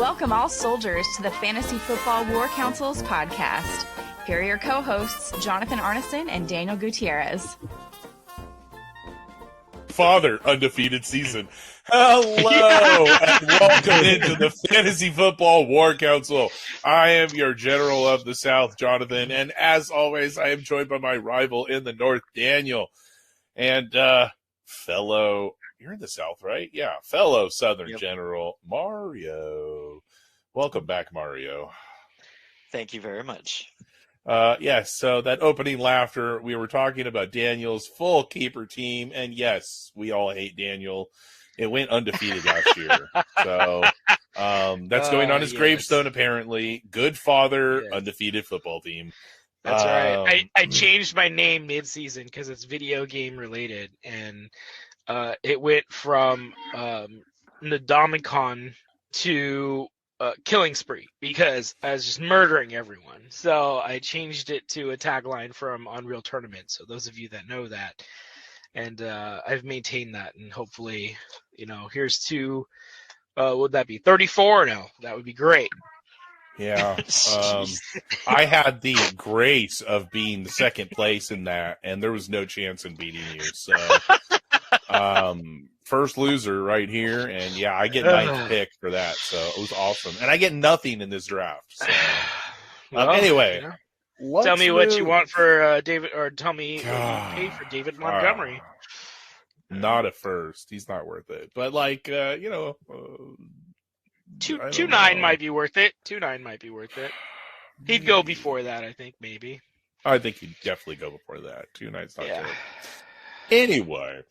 Welcome all soldiers to the Fantasy Football War Council's podcast. Here are your co-hosts, Jonathan Arneson and Daniel Gutierrez. Father, undefeated season. Hello, and welcome into the Fantasy Football War Council. I am your General of the South, Jonathan, and as always, I am joined by my rival in the North, Daniel, and fellow, you're in the South, right? Yeah, fellow Southern General, Mario. Welcome back, Mario. Thank you very much. Yes, so that opening laughter, we were talking about Daniel's full keeper team, and yes, we all hate Daniel. It went undefeated last year. So that's going on his gravestone, apparently. Good father, undefeated football team. That's right. I changed my name mid-season because it's video game related, and it went from Nadomicon to Killing Spree because I was just murdering everyone. So I changed it to a tagline from Unreal Tournament. So those of you that know that, and I've maintained that, and hopefully, here's to, would that be 34 now? That would be great. Yeah. I had the grace of being second place in that, and there was no chance in beating you. So, first loser right here, and yeah, I get ninth pick for that, so it was awesome. And I get nothing in this draft. So, anyway, tell me what you want for David, or tell me what you pay for David Montgomery. Not at first. He's not worth it. But 2.9 might be worth it. 2.9 might be worth it. He'd go before that, I think, maybe. I think he'd definitely go before that. 2.9's not good. Anyway,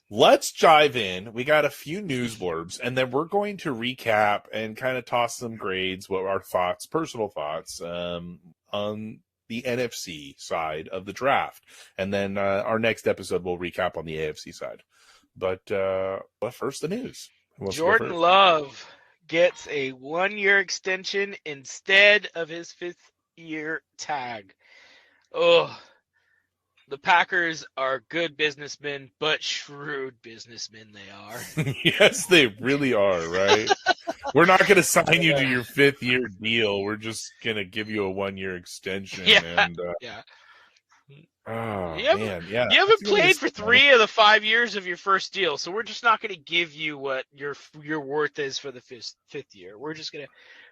let's dive in. We got a few news blurbs, and then we're going to recap and kind of toss some grades, what our thoughts, personal thoughts, on the NFC side of the draft. And then our next episode, we'll recap on the AFC side. But first, the news. Jordan Love gets a 1-year extension instead of his 5th-year tag. Oh, the Packers are good businessmen, but shrewd businessmen they are. Yes, they really are, right? We're not going to sign you to your 5th-year deal. We're just going to give you a 1-year extension. You haven't played for 3 of the 5 years of your first deal, so we're just not going to give you what your worth is for the 5th year.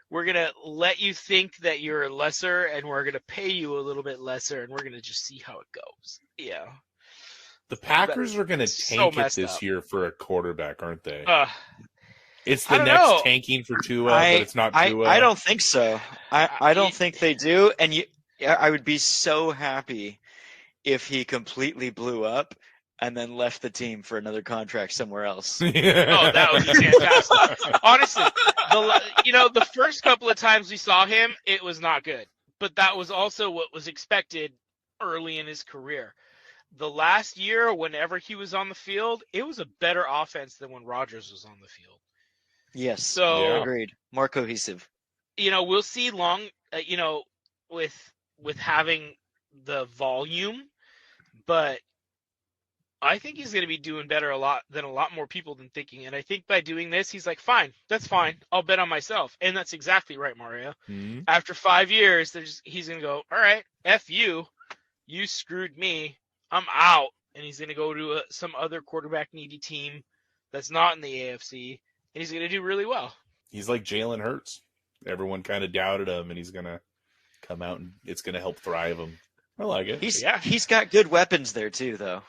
We're gonna let you think that you're lesser, and we're gonna pay you a little bit lesser, and we're gonna just see how it goes. Yeah. The Packers are gonna tank it this year for a quarterback, aren't they? It's the next tanking for Tua, but it's not Tua. I don't think so. I don't think they do, and I would be so happy if he completely blew up and then left the team for another contract somewhere else. Oh, that would be fantastic. Honestly, the first couple of times we saw him, it was not good. But that was also what was expected early in his career. The last year, whenever he was on the field, it was a better offense than when Rodgers was on the field. Yes, so agreed. More cohesive. We'll see with having the volume, but I think he's going to be doing better than a lot more people than thinking. And I think by doing this, he's like, fine, that's fine. I'll bet on myself. And that's exactly right, Mario. Mm-hmm. After 5 years, he's going to go, all right, F you. You screwed me. I'm out. And he's going to go to some other quarterback-needy team that's not in the AFC. And he's going to do really well. He's like Jalen Hurts. Everyone kind of doubted him, and he's going to come out, and it's going to help thrive him. I like it. He's got good weapons there, too, though.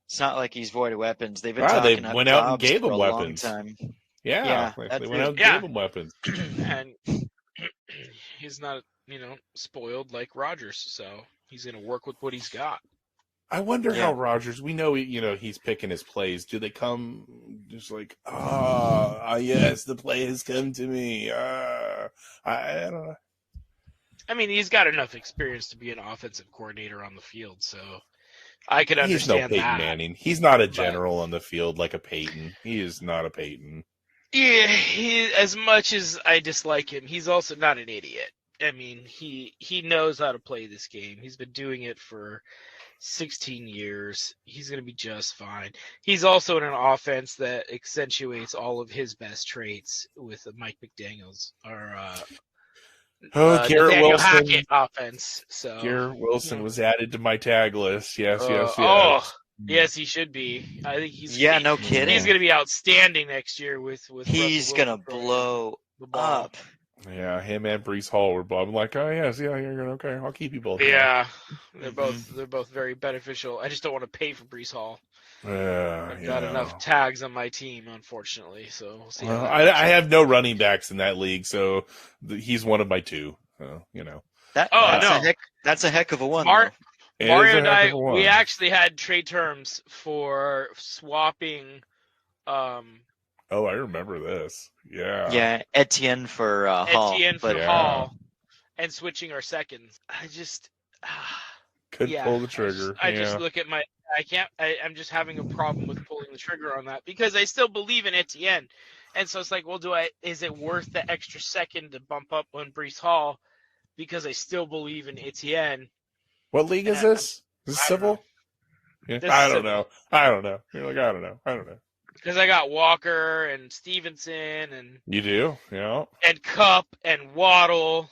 It's not like he's void of weapons. They've been talking they went out and gave him weapons. Time. Yeah, they went out and gave him weapons. And he's not, spoiled like Rodgers, so he's going to work with what he's got. I wonder how Rodgers, we know, he's picking his plays. Do they come just like, yes, the play has come to me. I don't know. I mean, he's got enough experience to be an offensive coordinator on the field, so I could understand that. He's no Peyton Manning. He's not a general on the field like a Peyton. He is not a Peyton. Yeah, as much as I dislike him, he's also not an idiot. I mean, he knows how to play this game. He's been doing it for 16 years. He's going to be just fine. He's also in an offense that accentuates all of his best traits with Mike McDaniels or Garrett Nathaniel Wilson. Hackett offense. So Garrett Wilson was added to my tag list. Yes. Oh, yes, he should be. I think no kidding. He's going to be outstanding next year with He's going to blow the ball up. Yeah, him and Brees Hall were both. I'm like, oh yes, yeah, you're gonna okay. I'll keep you both. Yeah, they're both very beneficial. I just don't want to pay for Brees Hall. I've got enough tags on my team, unfortunately. So we'll see. Well, I have no running backs in that league, so he's one of my two. So, That's a heck of a one. Mario and I, we actually had trade terms for swapping. Oh, I remember this. Yeah. Yeah, Etienne for Hall. Hall, and switching our seconds. I just couldn't pull the trigger. I just look at my. I can't. I'm just having a problem with pulling the trigger on that because I still believe in Etienne, and so it's like, well, is it worth the extra second to bump up on Brees Hall because I still believe in Etienne? What league is this? Is this civil? Yeah. I don't know. You're like, I don't know. Because I got Walker and Stevenson and you do, yeah, and Cup and Waddle,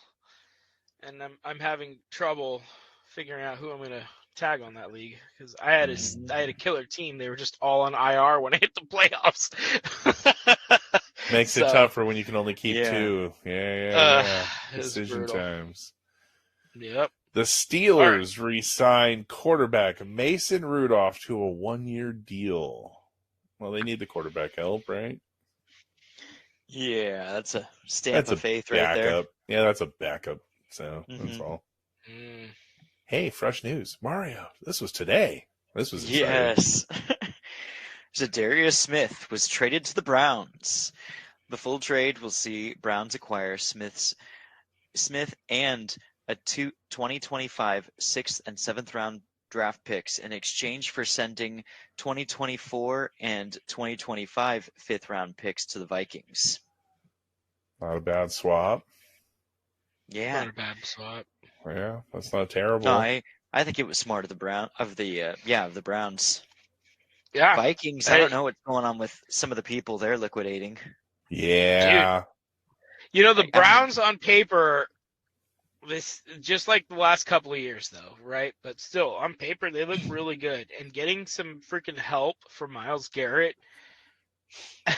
and I'm having trouble figuring out who I'm gonna tag on that league because I had a killer team. They were just all on IR when I hit the playoffs. Makes it tougher when you can only keep two. Yeah. Decision brutal. times. Yep. The Steelers re-signed quarterback Mason Rudolph to a 1-year deal. Well, they need the quarterback help, right? Yeah, that's a stamp of faith right there. Yeah, that's a backup. So that's all. Hey, fresh news. Mario, this was today. This was exciting. Yes. Zadarius Smith was traded to the Browns. The full trade will see Browns acquire Smith and a 2025 6th and 7th round draft picks in exchange for sending 2024 and 2025 5th round picks to the Vikings. Not a bad swap. Yeah. Not a bad swap. Yeah, that's not terrible. No, I think it was smart of the Browns. Yeah. Vikings, I don't know what's going on with some of the people they're liquidating. Yeah. Dude, the Browns on paper, this just like the last couple of years though, right? But still, on paper they look really good. And getting some freaking help from Myles Garrett,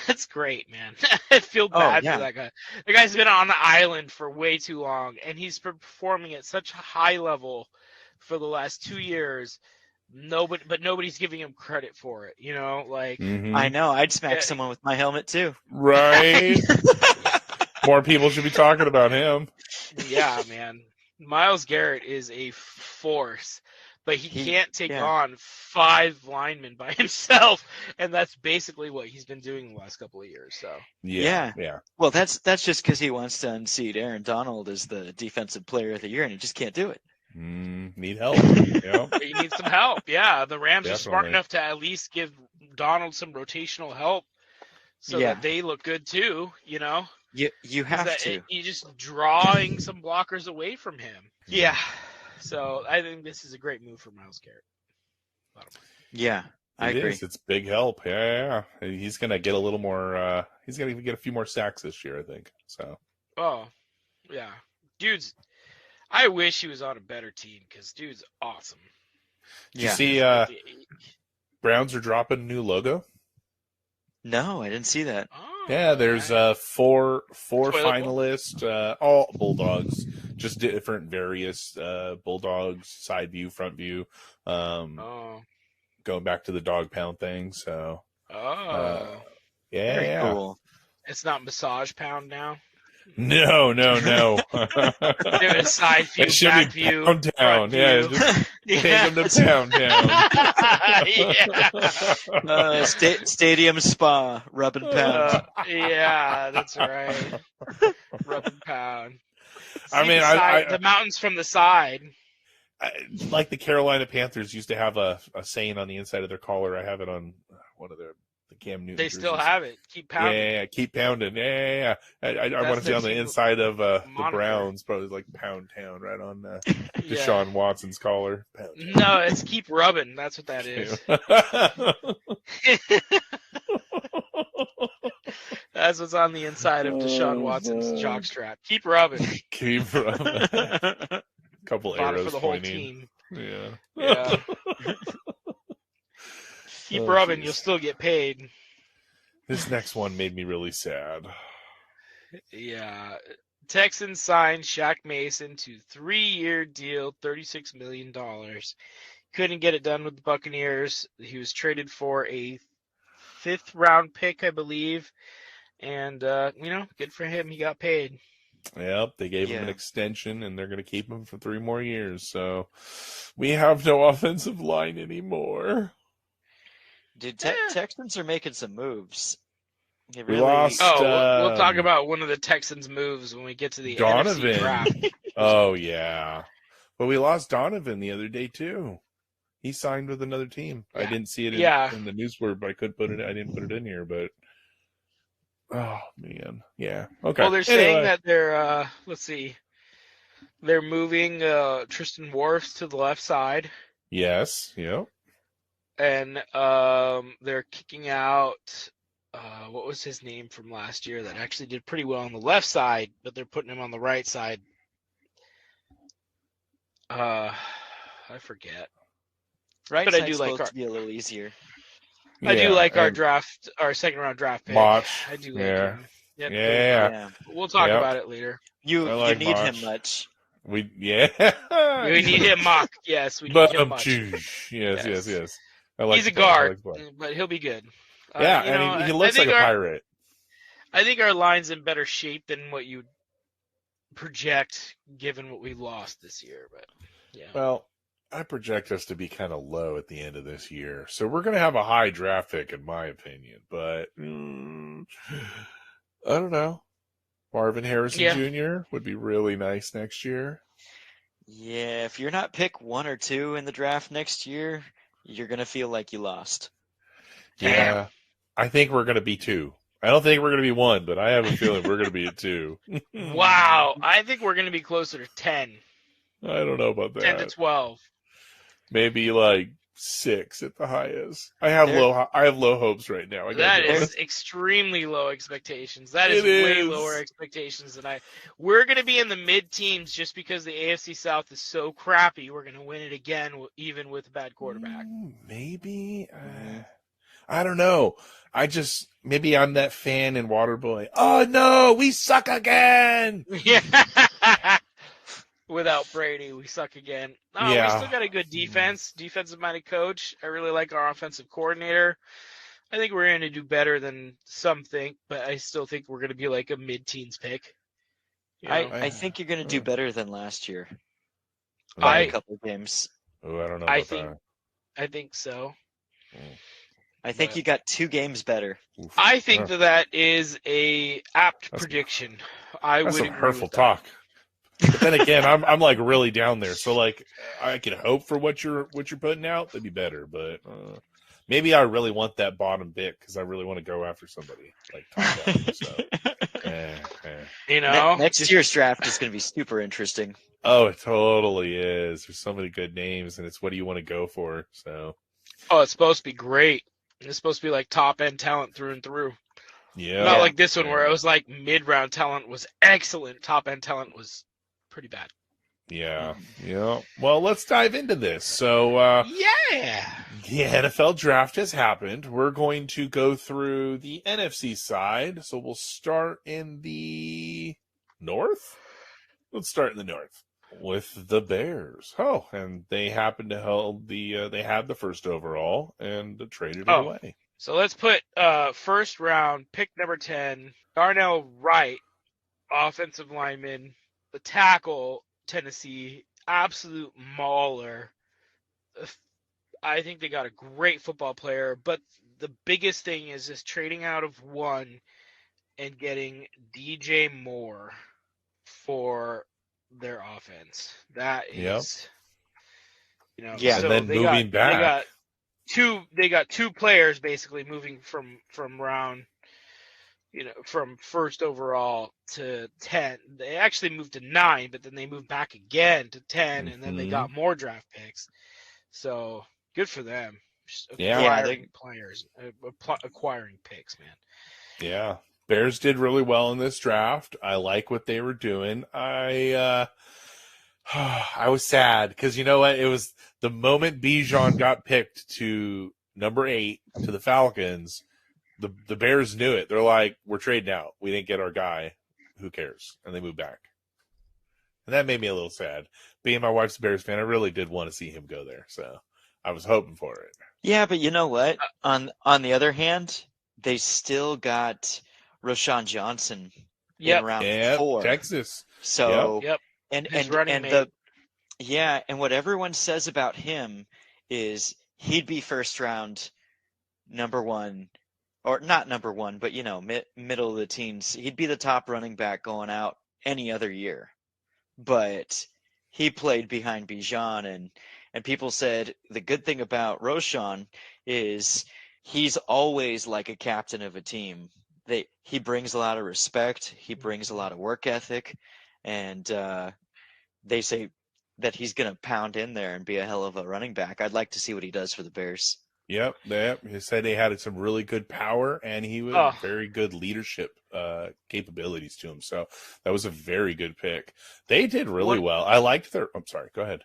that's great, man. I feel bad for that guy. The guy's been on the island for way too long, and he's performing at such a high level for the last 2 years. But nobody's giving him credit for it, like I know, I'd smack someone with my helmet too. Right. More people should be talking about him. Yeah, man. Myles Garrett is a force, but he can't take on 5 linemen by himself, and that's basically what he's been doing the last couple of years. So yeah. Well, that's just because he wants to unseat Aaron Donald as the defensive player of the year, and he just can't do it. Need help. He needs some help. Yeah, the Rams are smart enough to at least give Donald some rotational help so that they look good too. You have to. You're just drawing some blockers away from him. Yeah. So I think this is a great move for Myles Garrett. Yeah, I agree. It's big help. Yeah. He's gonna get a little more. He's gonna get a few more sacks this year, I think. So. Oh, yeah, dude's. I wish he was on a better team because dude's awesome. Did you see Browns are dropping a new logo? No, I didn't see that. Oh, yeah, there's four finalists, all Bulldogs, just different various Bulldogs, side view, front view, going back to the dog pound thing. So, very cool. It's not massage pound now. No. There is side view, it should back be view, pound town. Yeah, just take them to pound town. Stadium spa, rub and pound. Yeah, that's right. Rub and pound. I mean, the mountains from the side. Like the Carolina Panthers used to have a saying on the inside of their collar. I have it on one of their The Cam Newton. They still jerseys. have it. Keep pounding. Yeah, keep pounding. Yeah. I That's want to see their on the team inside of the moniker. Browns, probably like Pound Town, right on Yeah. Deshaun Watson's collar. Pound Town. No, it's keep rubbing. That's what that is. That's what's on the inside of Deshaun Watson's jockstrap. Keep rubbing. Keep rubbing. Couple Bought it arrows for the whole pointing. team. Yeah. Yeah. Keep rubbing, you'll still get paid. This next one made me really sad. Yeah. Texans signed Shaq Mason to 3-year deal, $36 million. Couldn't get it done with the Buccaneers. He was traded for a 5th-round pick, I believe. And, good for him. He got paid. Yep, they gave him an extension, and they're going to keep him for 3 more years. So we have no offensive line anymore. Dude, Texans are making some moves. We lost. We'll talk about one of the Texans' moves when we get to the Donovan. NFC draft. Oh, yeah. But we lost Donovan the other day, too. He signed with another team. Yeah. I didn't see it in the news blurb. I didn't put it in here, but oh, man. Yeah. Okay. Well, they're saying that they're, they're moving Tristan Wirfs to the left side. Yes. Yep. And they're kicking out, what was his name from last year that actually did pretty well on the left side, but they're putting him on the right side. I forget. Right, but side's I do supposed like to be a little easier. I do like our 2nd round draft pick. Botch. I do like him. Yep, yeah. We'll talk about it later. You need him much. We need him much. Yes, we need him much. Yes. He's a guard, but he'll be good. Yeah, and he looks like a pirate. I think our line's in better shape than what you project, given what we lost this year. But yeah. Well, I project us to be kind of low at the end of this year, so we're going to have a high draft pick, in my opinion. But I don't know. Marvin Harrison Jr. would be really nice next year. Yeah, if you're not pick 1 or 2 in the draft next year, you're going to feel like you lost. Yeah, I think we're going to be 2. I don't think we're going to be 1, but I have a feeling we're going to be a 2. Wow, I think we're going to be closer to 10. I don't know about that. 10 to 12. Maybe like 6 at the highest. I have low hopes right now. That is extremely low expectations. That is way lower expectations than We're going to be in the mid-teens just because the AFC South is so crappy. We're going to win it again, even with a bad quarterback. Maybe. I don't know. Maybe I'm that fan in Waterboy. Oh no, we suck again. Yeah. Without Brady, we suck again. No, we still got a good defense, defensive-minded coach. I really like our offensive coordinator. I think we're going to do better than some think, but I still think we're going to be like a mid-teens pick. I think you're going to do better than last year. By a couple of games. Oh, I don't know about that. I think so. I think you got 2 games better. Oof. I think that is a apt prediction. I would agree hurtful with that. talk. But then again, I'm like really down there. So like I can hope for what you're putting out, that'd be better. But maybe I really want that bottom bit because I really want to go after somebody like top down. So next year's draft is going to be super interesting. Oh, it totally is. There's so many good names, and it's what do you want to go for? So it's supposed to be great. It's supposed to be like top end talent through and through. Yeah. Not like this one where it was like mid round talent was excellent, top end talent was pretty bad. Yeah. Well, let's dive into this. So, the NFL draft has happened. We're going to go through the NFC side. So we'll start in the north. Let's start in the north with the Bears. Oh, and they happened to hold they had the first overall and traded it away. So let's put first round pick number 10, Darnell Wright, offensive lineman. The tackle, Tennessee, absolute mauler. I think they got a great football player, but the biggest thing is just trading out of 1 and getting DJ Moore for their offense. That is, and then moving back. two players basically moving from round, from first overall to 10. They actually moved to 9, but then they moved back again to 10, and then they got more draft picks. So good for them. Just acquiring players, acquiring picks, man. Yeah. Bears did really well in this draft. I like what they were doing. I was sad because you know what? It was the moment Bijan got picked to number 8 to the Falcons. The Bears knew it. They're like, we're trading out. We didn't get our guy. Who cares? And they moved back. And that made me a little sad. Being my wife's a Bears fan, I really did want to see him go there. So I was hoping for it. Yeah, but you know what? On the other hand, they still got Roshan Johnson in round 4. Texas. So Yep. and what everyone says about him is he'd be first round number 1, or not number 1, but middle of the teens. He'd be the top running back going out any other year. But he played behind Bijan, and people said the good thing about Roshan is he's always like a captain of a team. He brings a lot of respect. He brings a lot of work ethic, and they say that he's going to pound in there and be a hell of a running back. I'd like to see what he does for the Bears. Yep. He said he had some really good power, and he was very good leadership capabilities to him. So that was a very good pick. They did really well. I liked their. I'm sorry. Go ahead.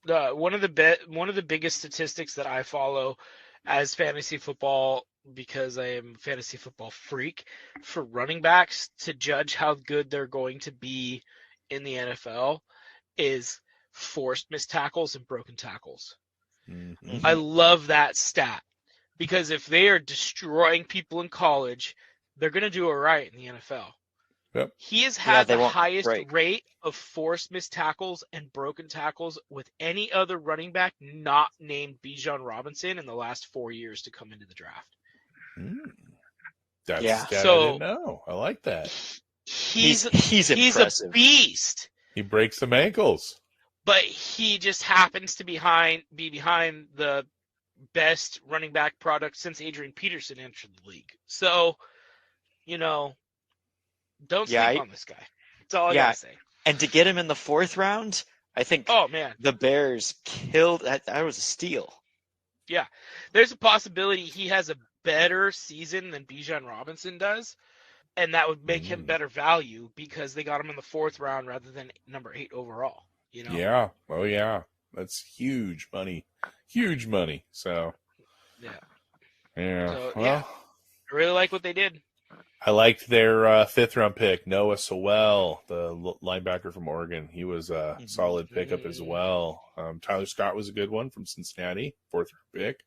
One of the biggest statistics that I follow as fantasy football, because I am a fantasy football freak, for running backs to judge how good they're going to be in the NFL is forced missed tackles and broken tackles. Mm-hmm. I love that stat because if they are destroying people in college, they're going to do it right in the NFL. Yep. He has had the highest rate of forced missed tackles and broken tackles with any other running back not named Bijan Robinson in the last 4 years to come into the draft. That's I didn't know. I like that. He's impressive. A beast. He breaks some ankles. But he just happens to be behind the best running back product since Adrian Peterson entered the league. So, don't sleep on this guy. That's all I gotta say. And to get him in the 4th round, I think the Bears killed that. That was a steal. Yeah. There's a possibility he has a better season than Bijan Robinson does, and that would make him better value because they got him in the 4th round rather than number 8 overall. Yeah. Oh, yeah. That's huge money. Huge money. So, yeah. So, I really like what they did. I liked their 5th round pick, Noah Sewell, the linebacker from Oregon. He was a solid pickup as well. Tyler Scott was a good one from Cincinnati, 4th round pick.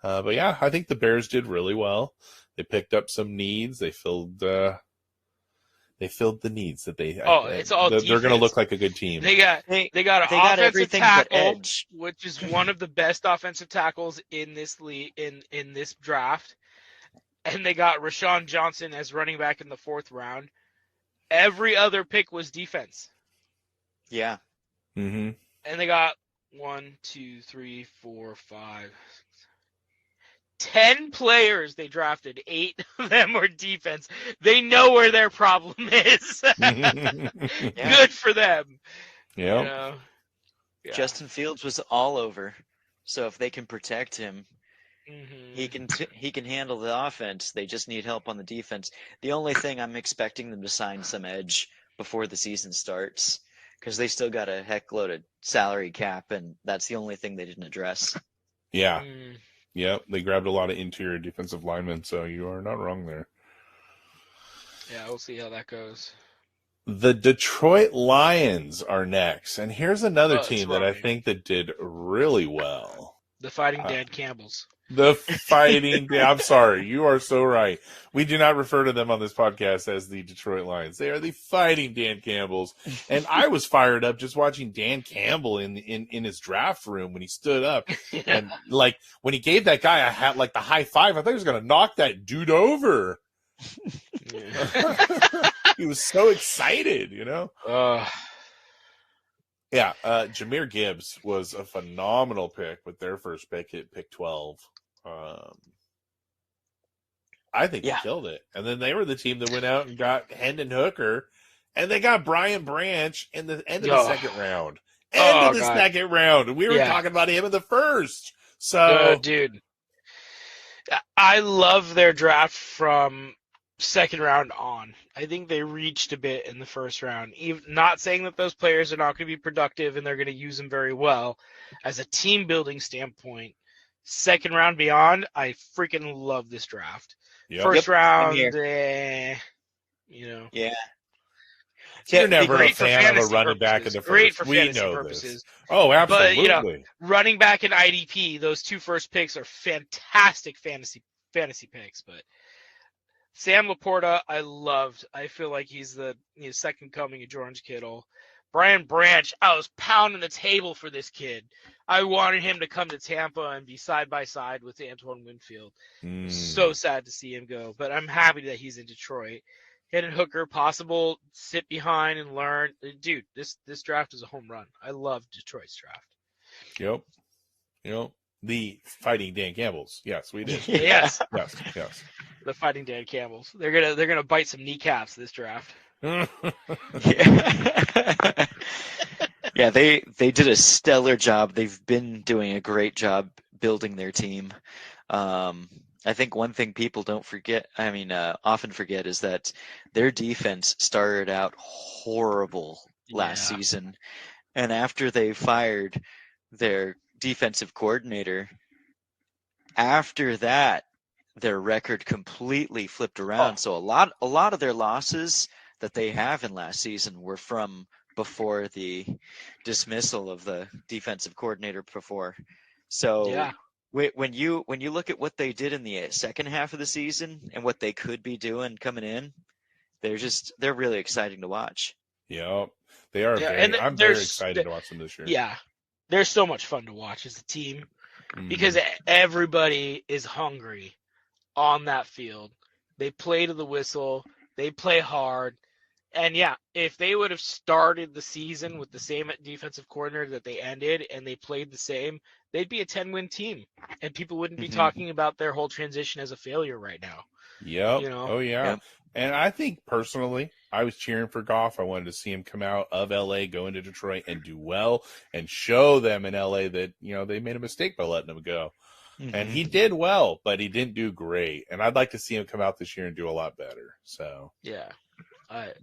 But yeah, I think the Bears did really well. They picked up some needs. They filled the needs that they. It's all. They're going to look like a good team. They got an offensive tackle, which is one of the best offensive tackles in this league in this draft, and they got Rashawn Johnson as running back in the 4th round. Every other pick was defense. Yeah. Mm-hmm. And they got 1, 2, 3, 4, 5, 10 players they drafted. 8 of them were defense. They know where their problem is. Good for them. Yeah. Justin Fields was all over. So if they can protect him, he can handle the offense. They just need help on the defense. The only thing I'm expecting them to sign some edge before the season starts, because they still got a heckload of salary cap, and that's the only thing they didn't address. Yeah. Yep, they grabbed a lot of interior defensive linemen, so you are not wrong there. Yeah, we'll see how that goes. The Detroit Lions are next, and here's another team that I think that did really well. The Fighting Dan Campbells. The Fighting I'm sorry, you are so right. We do not refer to them on this podcast as the Detroit Lions. They are the Fighting Dan Campbells. And I was fired up just watching Dan Campbell in his draft room when he stood up. And like when he gave that guy the high five, I thought he was gonna knock that dude over. He was so excited, Yeah, Jahmyr Gibbs was a phenomenal pick with their first pick at pick 12. I think they killed it. And then they were the team that went out and got Hendon Hooker, and they got Brian Branch in the end of the second round. Second round. And we were talking about him in the first. So, dude, I love their draft from second round on. I think they reached a bit in the first round. Even, not saying that those players are not going to be productive and they're going to use them very well. As a team building standpoint, second round beyond, I freaking love this draft. Yep. First round, you know. Yeah. You're never a fan of a running back in the first. Great for fantasy purposes. This. Oh, absolutely. But, you know, running back and IDP, those two first picks are fantastic fantasy picks. But Sam Laporta, I loved. I feel like he's the second coming of George Kittle. Brian Branch, I was pounding the table for this kid. I wanted him to come to Tampa and be side by side with Antoine Winfield. So sad to see him go, but I'm happy that he's in Detroit. Hendon Hooker, possible sit behind and learn. Dude, this draft is a home run. I love Detroit's draft. Yep. The Fighting Dan Campbells. Yes, we did. Yes. Yes. The Fighting Dan Campbells. They're gonna bite some kneecaps this draft. Yeah, they did a stellar job. They've been doing a great job building their team. I think one thing people often forget is that their defense started out horrible last season. And after they fired their defensive coordinator, after that, their record completely flipped around. So a lot of their losses that they have in last season were from before the dismissal of the defensive coordinator before. So when you look at what they did in the second half of the season and what they could be doing coming in, they're really exciting to watch. Yep, they are. I'm very excited to watch them this year. Yeah, they're so much fun to watch as a team because everybody is hungry on that field. They play to the whistle. They play hard. And if they would have started the season with the same defensive coordinator that they ended and they played the same, they'd be a 10-win team. And people wouldn't be talking about their whole transition as a failure right now. Yep. Oh, yeah. Yep. And I think personally, I was cheering for Goff. I wanted to see him come out of LA, go into Detroit and do well and show them in LA that, they made a mistake by letting him go. And he did well, but he didn't do great. And I'd like to see him come out this year and do a lot better. So, yeah. I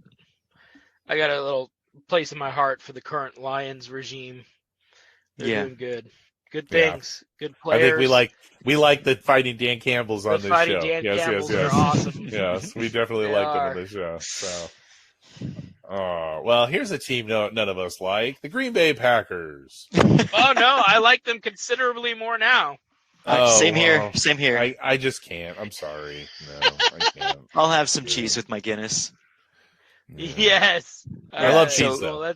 got a little place in my heart for the current Lions regime. They're doing good. Good things. Good players. I think we like the Fighting Dan Campbells on this show. The Fighting Dan Campbells are awesome. Yes, we definitely like them on this show. So, well, here's a team none of us like, the Green Bay Packers. Oh no, I like them considerably more now. Same here. I just can't. I'm sorry. No, I can't. I'll have some cheese with my Guinness. Yeah. Yes. I love cheese, though.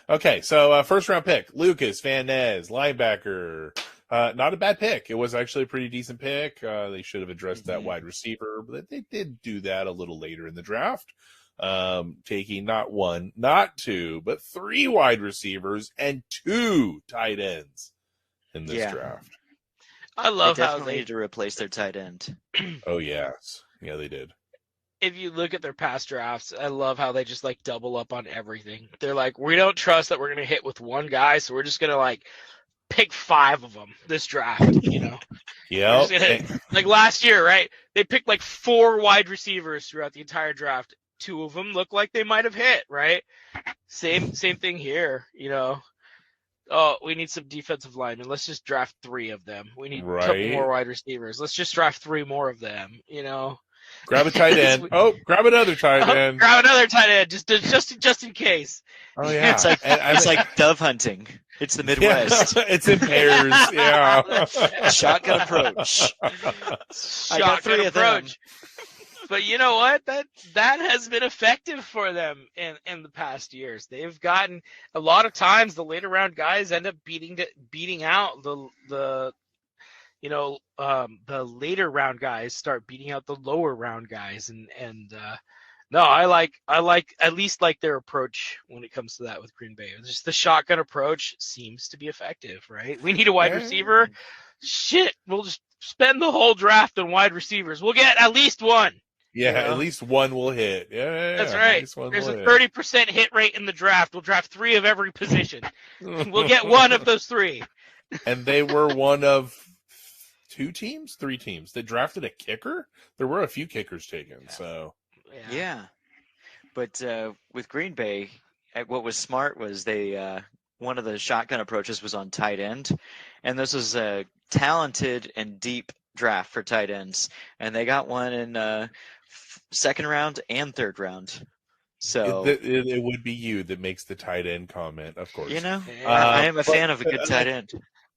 Okay, so first round pick, Lucas Van Ness, linebacker. Not a bad pick. It was actually a pretty decent pick. They should have addressed that wide receiver, but they did do that a little later in the draft, taking not one, not two, but 3 wide receivers and 2 tight ends in this draft. I love how they needed to replace their tight end. Oh, yes. Yeah, they did. If you look at their past drafts, I love how they just double up on everything. They're like, we don't trust that we're going to hit with one guy, so we're just going to pick 5 of them this draft, Yeah. Like last year, right? They picked 4 wide receivers throughout the entire draft. 2 of them look like they might have hit, right? Same thing here, Oh, we need some defensive linemen. Let's just draft 3 of them. We need a couple more wide receivers. Let's just draft 3 more of them, Grab a tight end. Grab another tight end. Grab another tight end, just in case. Oh yeah, it's like dove hunting. It's the Midwest. Yeah. It's in pairs. Yeah. Shotgun approach. I got 3 of them. But you know what? That has been effective for them in the past years. They've gotten a lot of times the later round guys end up beating out the later round guys start beating out the lower round guys, and No, I like at least like their approach when it comes to that with Green Bay. Just the shotgun approach seems to be effective, right? We need a wide receiver. Shit, we'll just spend the whole draft on wide receivers. We'll get at least one. Yeah, at least one will hit. Yeah, that's at right. least one There's will a hit. 30% hit rate in the draft. We'll draft 3 of every position. We'll get one of those 3. And they were one of 3 teams that drafted a kicker. There were a few kickers taken, so Yeah. But with Green Bay, what was smart was they one of the shotgun approaches was on tight end, and this was a talented and deep draft for tight ends, and they got one in second round and third round. So it would be you that makes the tight end comment, of course. I am a fan of a good tight end.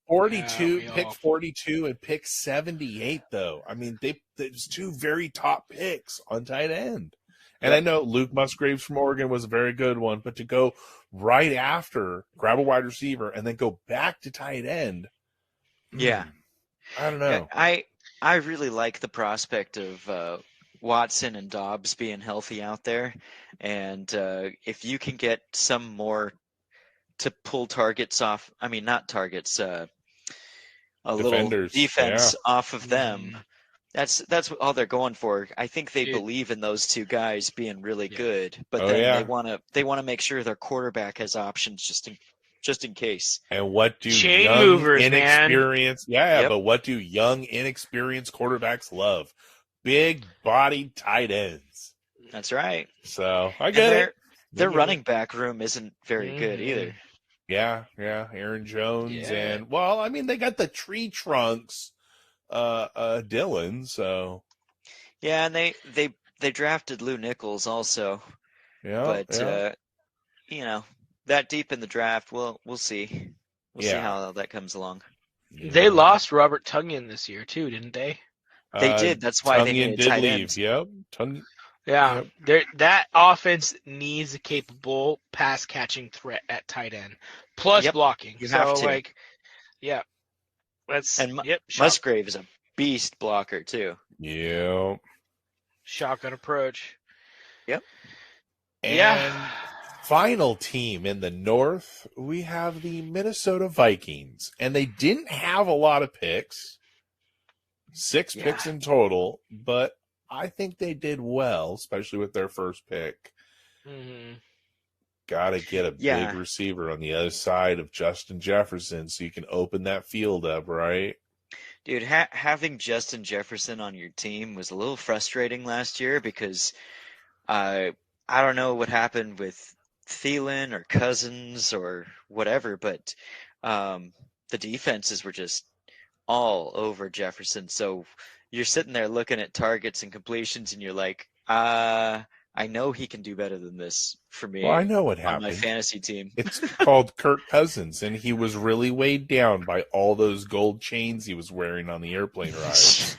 42, pick 42 and pick 78, though. I mean, there's 2 very top picks on tight end. And I know Luke Musgraves from Oregon was a very good one, but to go right after, grab a wide receiver, and then go back to tight end. Yeah. I don't know. I really like the prospect of Watson and Dobbs being healthy out there. And if you can get some more to pull targets off, I mean, not targets, a little defense off of them. That's what all they're going for. I think they believe in those 2 guys being really good, but then they want to make sure their quarterback has options just in case. And what do chain young, movers, inexperienced, but what do young, inexperienced quarterbacks love? Big bodied tight ends. That's right. So I get it. Their running back room isn't very good either. Yeah, Aaron Jones and I mean they got the tree trunks, Dylan. So and they drafted Lou Nichols also. But that deep in the draft, we'll see. We'll see how that comes along. They lost Robert Tonyan this year too, didn't they? They did. That's why they needed tight ends. Yep. That offense needs a capable pass catching threat at tight end, plus blocking. You have to. Musgrave is a beast blocker too. Yeah. Shotgun approach. Yep. And final team in the North, we have the Minnesota Vikings, and they didn't have a lot of picks. 6 picks in total, but I think they did well, especially with their first pick. Got to get a big receiver on the other side of Justin Jefferson so you can open that field up, right? Dude, having Justin Jefferson on your team was a little frustrating last year because I don't know what happened with Thielen or Cousins or whatever, but the defenses were just all over Jefferson. So you're sitting there looking at targets and completions, and you're like, I know he can do better than this for me. Well, I know what happened. On my fantasy team. It's called Kirk Cousins, and he was really weighed down by all those gold chains he was wearing on the airplane rides.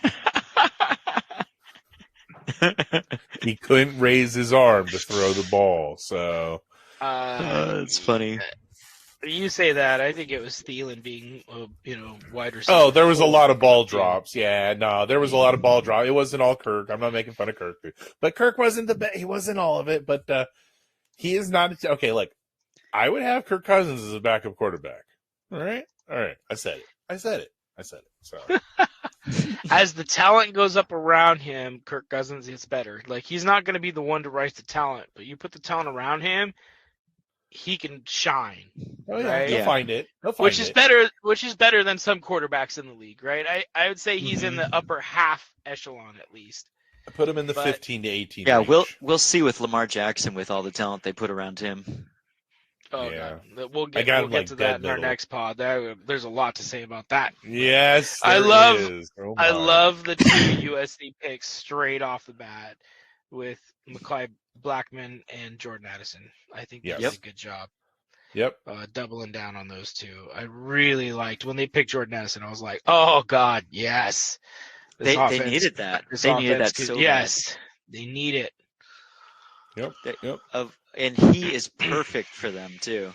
He couldn't raise his arm to throw the ball, so it's funny. You say that. I think it was Thielen being, wide receiver. Oh, there was a lot of ball drops. Yeah, no, there was a lot of ball drop. It wasn't all Kirk. I'm not making fun of Kirk, but Kirk wasn't the best. He wasn't all of it, but he is not. Okay, look, I would have Kirk Cousins as a backup quarterback. All right. I said it. So as the talent goes up around him, Kirk Cousins gets better. Like he's not going to be the one to rise to talent, but you put the talent around him, he can shine. Oh yeah, right? He'll find it. Which is better than some quarterbacks in the league, right? I would say he's in the upper half echelon at least. I put him in the 15 to 18. Yeah, range. we'll see with Lamar Jackson with all the talent they put around him. Oh yeah, God. We'll get to that in our next pod. There's a lot to say about that. Yes, I love the 2 USC picks straight off the bat with Mekhi Blackman and Jordan Addison. I think they did a good job. Yep. Doubling down on those 2. I really liked when they picked Jordan Addison. I was like, oh God, yes. They needed that. They needed that so bad. They need it. Yep. And he is perfect for them too.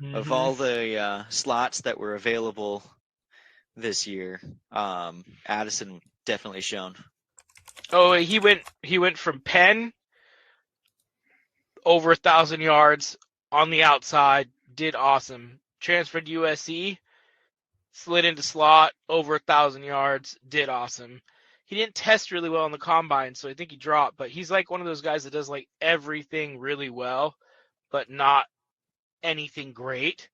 Mm-hmm. Of all the slots that were available this year, Addison definitely shone. Oh, he went from Penn over 1,000 yards on the outside, did awesome. Transferred to USC, slid into slot, over 1,000 yards, did awesome. He didn't test really well in the combine, so I think he dropped. But he's like one of those guys that does like everything really well, but not anything great.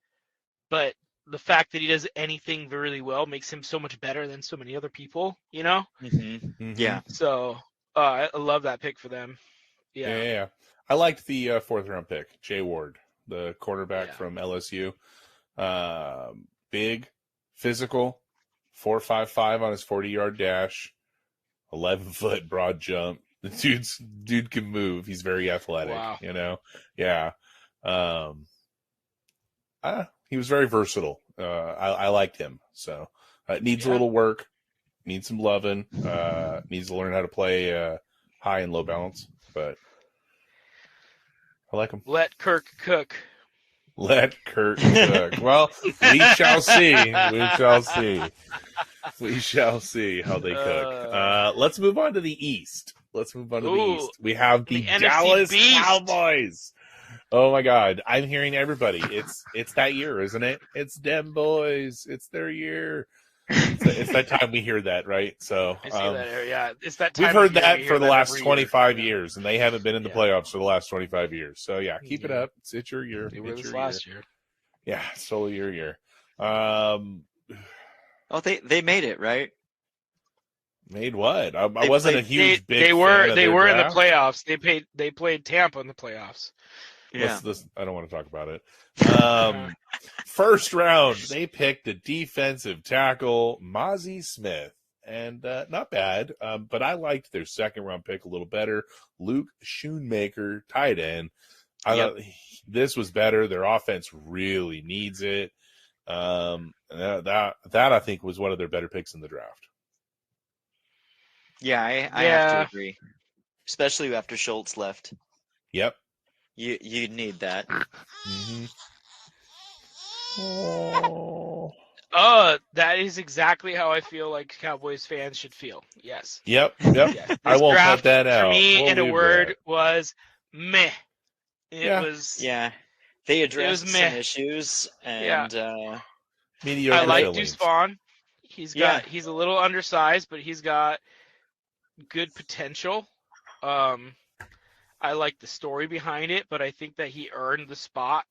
But the fact that he does anything really well makes him so much better than so many other people, you know? Yeah. So I love that pick for them. Yeah. I liked the fourth round pick, Jay Ward, the quarterback from LSU. Big, physical, 4.55 on his 40-yard dash, 11-foot broad jump. The dude can move. He's very athletic. Wow. You know, yeah. He was very versatile. I liked him. So needs a little work, needs some loving. Needs to learn how to play high and low balance, but I like him. Let Kirk cook. Let Kirk cook. Well, we shall see. We shall see. We shall see how they cook. Let's move on to the East. We have the Dallas Cowboys. Oh my God. I'm hearing everybody. It's that year, isn't it? It's them boys. It's their year. It's that time we hear that, right? So I see that. Yeah, it's that time. We've heard that for the last 25 years, and they haven't been in the playoffs for the last 25 years. So yeah, keep it up. It's your year. They were this last year. Yeah, it's totally your year. They made it, right? Made what? I wasn't a huge big. They were in the draft. playoffs. They played Tampa in the playoffs. Yeah. I don't want to talk about it. First round, they picked a defensive tackle, Mozzie Smith, and not bad. But I liked their second round pick a little better, Luke Schoonmaker, tight end. I thought this was better. Their offense really needs it. That I think was one of their better picks in the draft. Yeah, I have to agree, especially after Schultz left. Yep. You need that. Mm-hmm. That is exactly how I feel like Cowboys fans should feel. Yes. Yep. Yeah. I won't cut that out. For me, in a word, was meh. It was. Yeah. They addressed some issues, and mediocre. I like Deuce Vaughn. He's a little undersized, but he's got good potential. I like the story behind it, but I think that he earned the spot.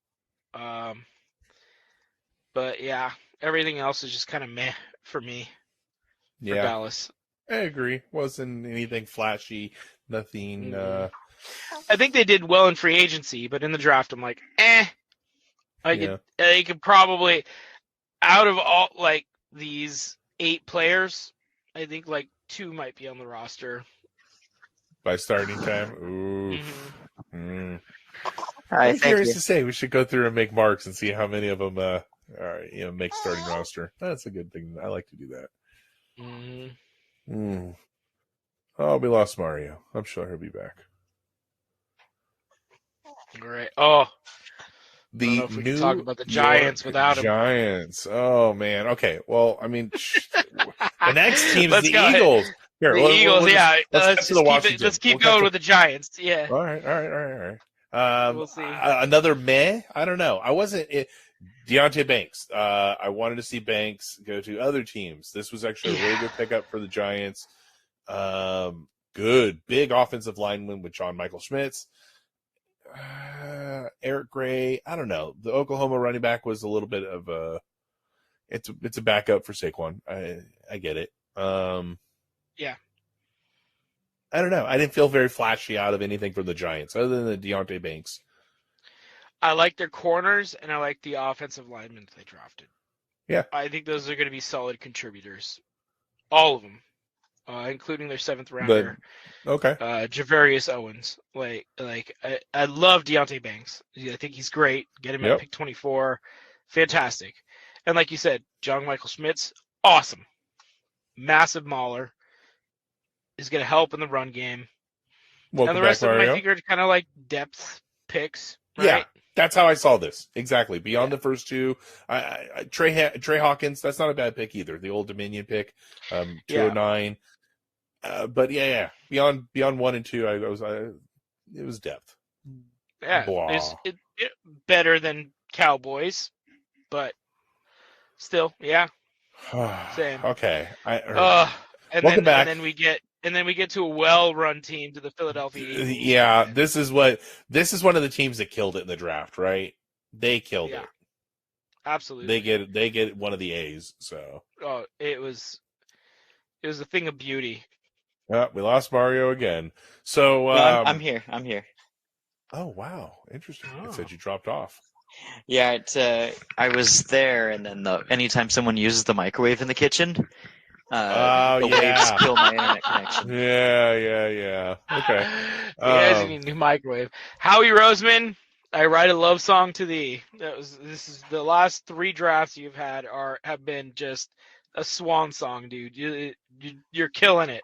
But yeah, everything else is just kind of meh for me. For Dallas. I agree. Wasn't anything flashy. Nothing. I think they did well in free agency, but in the draft, I'm like, I could probably, out of all like these 8 players, I think like 2 might be on the roster. By starting time? Ooh. Mm-hmm. I'm curious to say. We should go through and make marks and see how many of them make starting roster. That's a good thing. I like to do that. Oh, we lost Mario. I'm sure he'll be back. Great. Oh. The I don't know if we new can talk about the Giants without him. Giants. Oh, man. Okay. Well, I mean, the next team is the go Eagles. Here, the Eagles, let's keep going with the Giants. Yeah. All right. We'll see. Another meh? I don't know. I wasn't Deontay Banks. I wanted to see Banks go to other teams. This was actually a really good pickup for the Giants. Good. Big offensive lineman with John Michael Schmitz. Eric Gray. I don't know. The Oklahoma running back was a little bit of a it's a backup for Saquon. I get it. Yeah. I don't know. I didn't feel very flashy out of anything from the Giants other than the Deontay Banks. I like their corners, and I like the offensive linemen they drafted. Yeah. I think those are going to be solid contributors. All of them, including their 7th rounder. Okay. Javarius Owens. I love Deontay Banks. I think he's great. Get him at pick 24. Fantastic. And like you said, John Michael Schmitz, awesome. Massive mauler. Is going to help in the run game. Welcome and the rest back, of them, Mario. I think, are kind of like depth picks. Right? Yeah, that's how I saw this. Exactly. Beyond the first 2, Trey Hawkins, that's not a bad pick either. The Old Dominion pick, 209. But beyond 1 and 2, it was depth. Yeah, Blah. it better than Cowboys, but still, yeah, same. Okay. And Welcome back. then we get to a well-run team, to the Philadelphia Eagles. Yeah, and- this is one of the teams that killed it in the draft, right? They killed Yeah. it. Absolutely. They get one of the A's. So it was a thing of beauty. we lost Mario again. So No, I'm here. I'm here. Oh wow, interesting. Oh. It said you dropped off. Yeah, I was there, and then anytime someone uses the microwave in the kitchen, the waves kill my internet connection. Yeah. Okay. You guys need a new microwave. Howie Roseman, I write a love song to thee. This is the last 3 drafts you've had have been just a swan song, dude. You're killing it.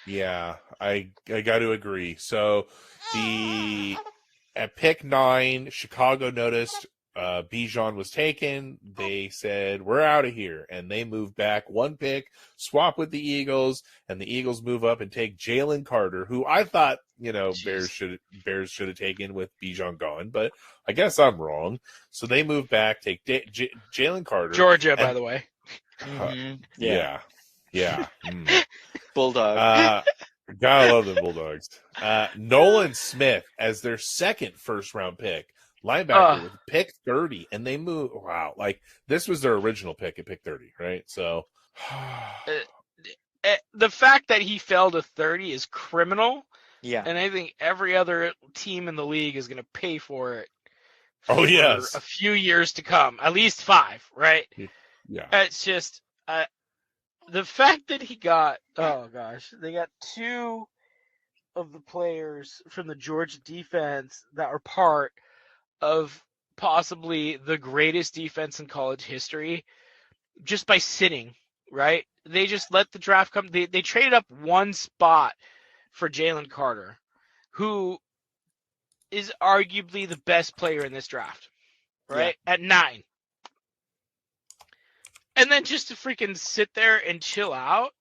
Yeah, I got to agree. So at pick 9, Chicago noticed Bijan was taken. They said, we're out of here. And they moved back 1 pick, swap with the Eagles, and the Eagles move up and take Jalen Carter, who I thought, Bears should have taken with Bijan gone, but I guess I'm wrong. So they move back, take Jalen Carter. Georgia, by the way. Mm-hmm. Yeah. Bulldog. Gotta love the Bulldogs. Nolan Smith as their second first-round pick. Linebacker with pick 30, and they move. Wow, like this was their original pick at pick 30, right? So the fact that he fell to 30 is criminal. Yeah, and I think every other team in the league is going to pay for it. Oh yes, a few years to come, at least 5, right? Yeah, it's just the fact that he got. Oh gosh, they got 2 of the players from the Georgia defense that are part of possibly the greatest defense in college history just by sitting, right? They just let the draft come. They traded up 1 spot for Jalen Carter, who is arguably the best player in this draft, right? Yeah. At 9. And then just to freaking sit there and chill out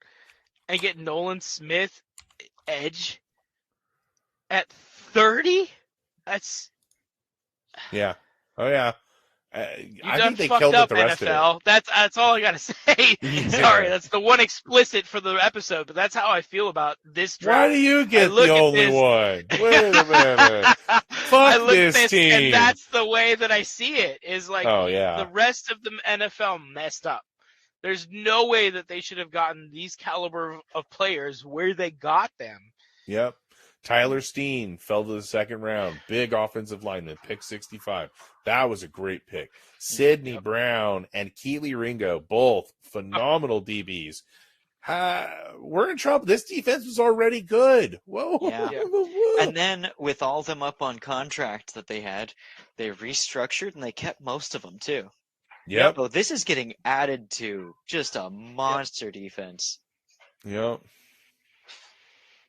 and get Nolan Smith edge at 30? That's... Yeah. Oh, yeah. I think they killed it the rest NFL. Of it. That's all I gotta say. Yeah. Sorry, that's the one explicit for the episode, but that's how I feel about this draft. Why do you get the only one? Wait a minute. Fuck this team. And that's the way that I see it. Is like, the rest of the NFL messed up. There's no way that they should have gotten these caliber of players where they got them. Yep. Tyler Steen fell to the second round. Big offensive lineman, pick 65. That was a great pick. Sidney Brown and Keely Ringo, both phenomenal DBs. We're in trouble. This defense was already good. Whoa. Yeah. And then with all them up on contract that they had, they restructured and they kept most of them too. Yep. So this is getting added to just a monster defense. Yep.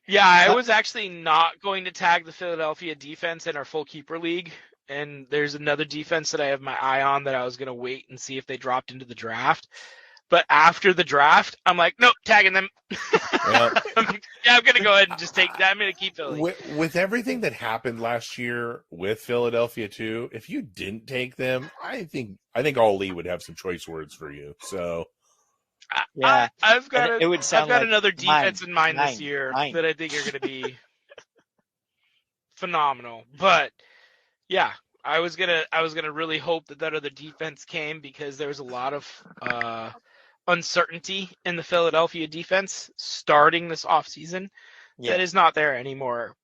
Yeah, I was actually not going to tag the Philadelphia defense in our full keeper league. And there's another defense that I have my eye on that I was going to wait and see if they dropped into the draft. But after the draft, I'm like, nope, tagging them. I'm going to go ahead and just take that. I'm going to keep Philly. With everything that happened last year with Philadelphia too, if you didn't take them, I think all Lee would have some choice words for you. So yeah, I've got another defense in mind this year that I think are going to be phenomenal. But yeah, I was gonna really hope that other defense came because there was a lot of uncertainty in the Philadelphia defense starting this offseason that is not there anymore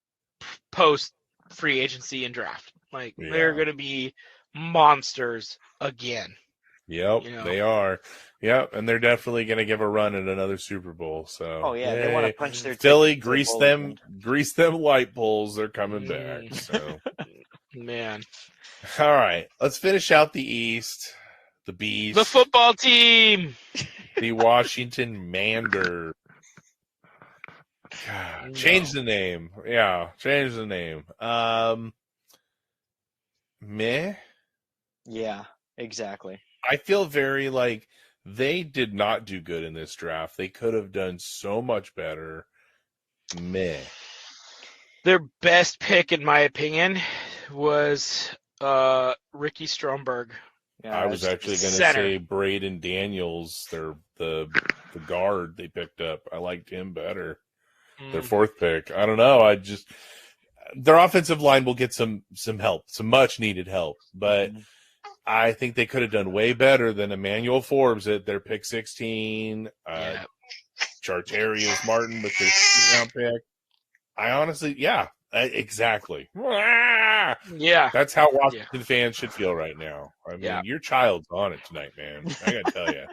post free agency and draft. Like they're going to be monsters again. Yep, they are. Yep, and they're definitely going to give a run at another Super Bowl. So, they want to punch their Philly, grease them light poles. They're coming back. So, man. All right, let's finish out the East. The Bees, the football team, the Washington Manders. Change the name. Yeah, change the name. Meh. Yeah, exactly. I feel very like they did not do good in this draft. They could have done so much better. Meh. Their best pick, in my opinion, was Ricky Stromberg. Yeah, I was actually going to Center. say Braden Daniels, the guard they picked up. I liked him better. Their fourth pick. I don't know. Their offensive line will get some help, some much needed help, but I think they could have done way better than Emmanuel Forbes at their pick 16. Chartarius Martin with their round pick. I honestly, exactly. Yeah. That's how Washington fans should feel right now. I mean, Yeah. your child's on it tonight, man. I got to tell you.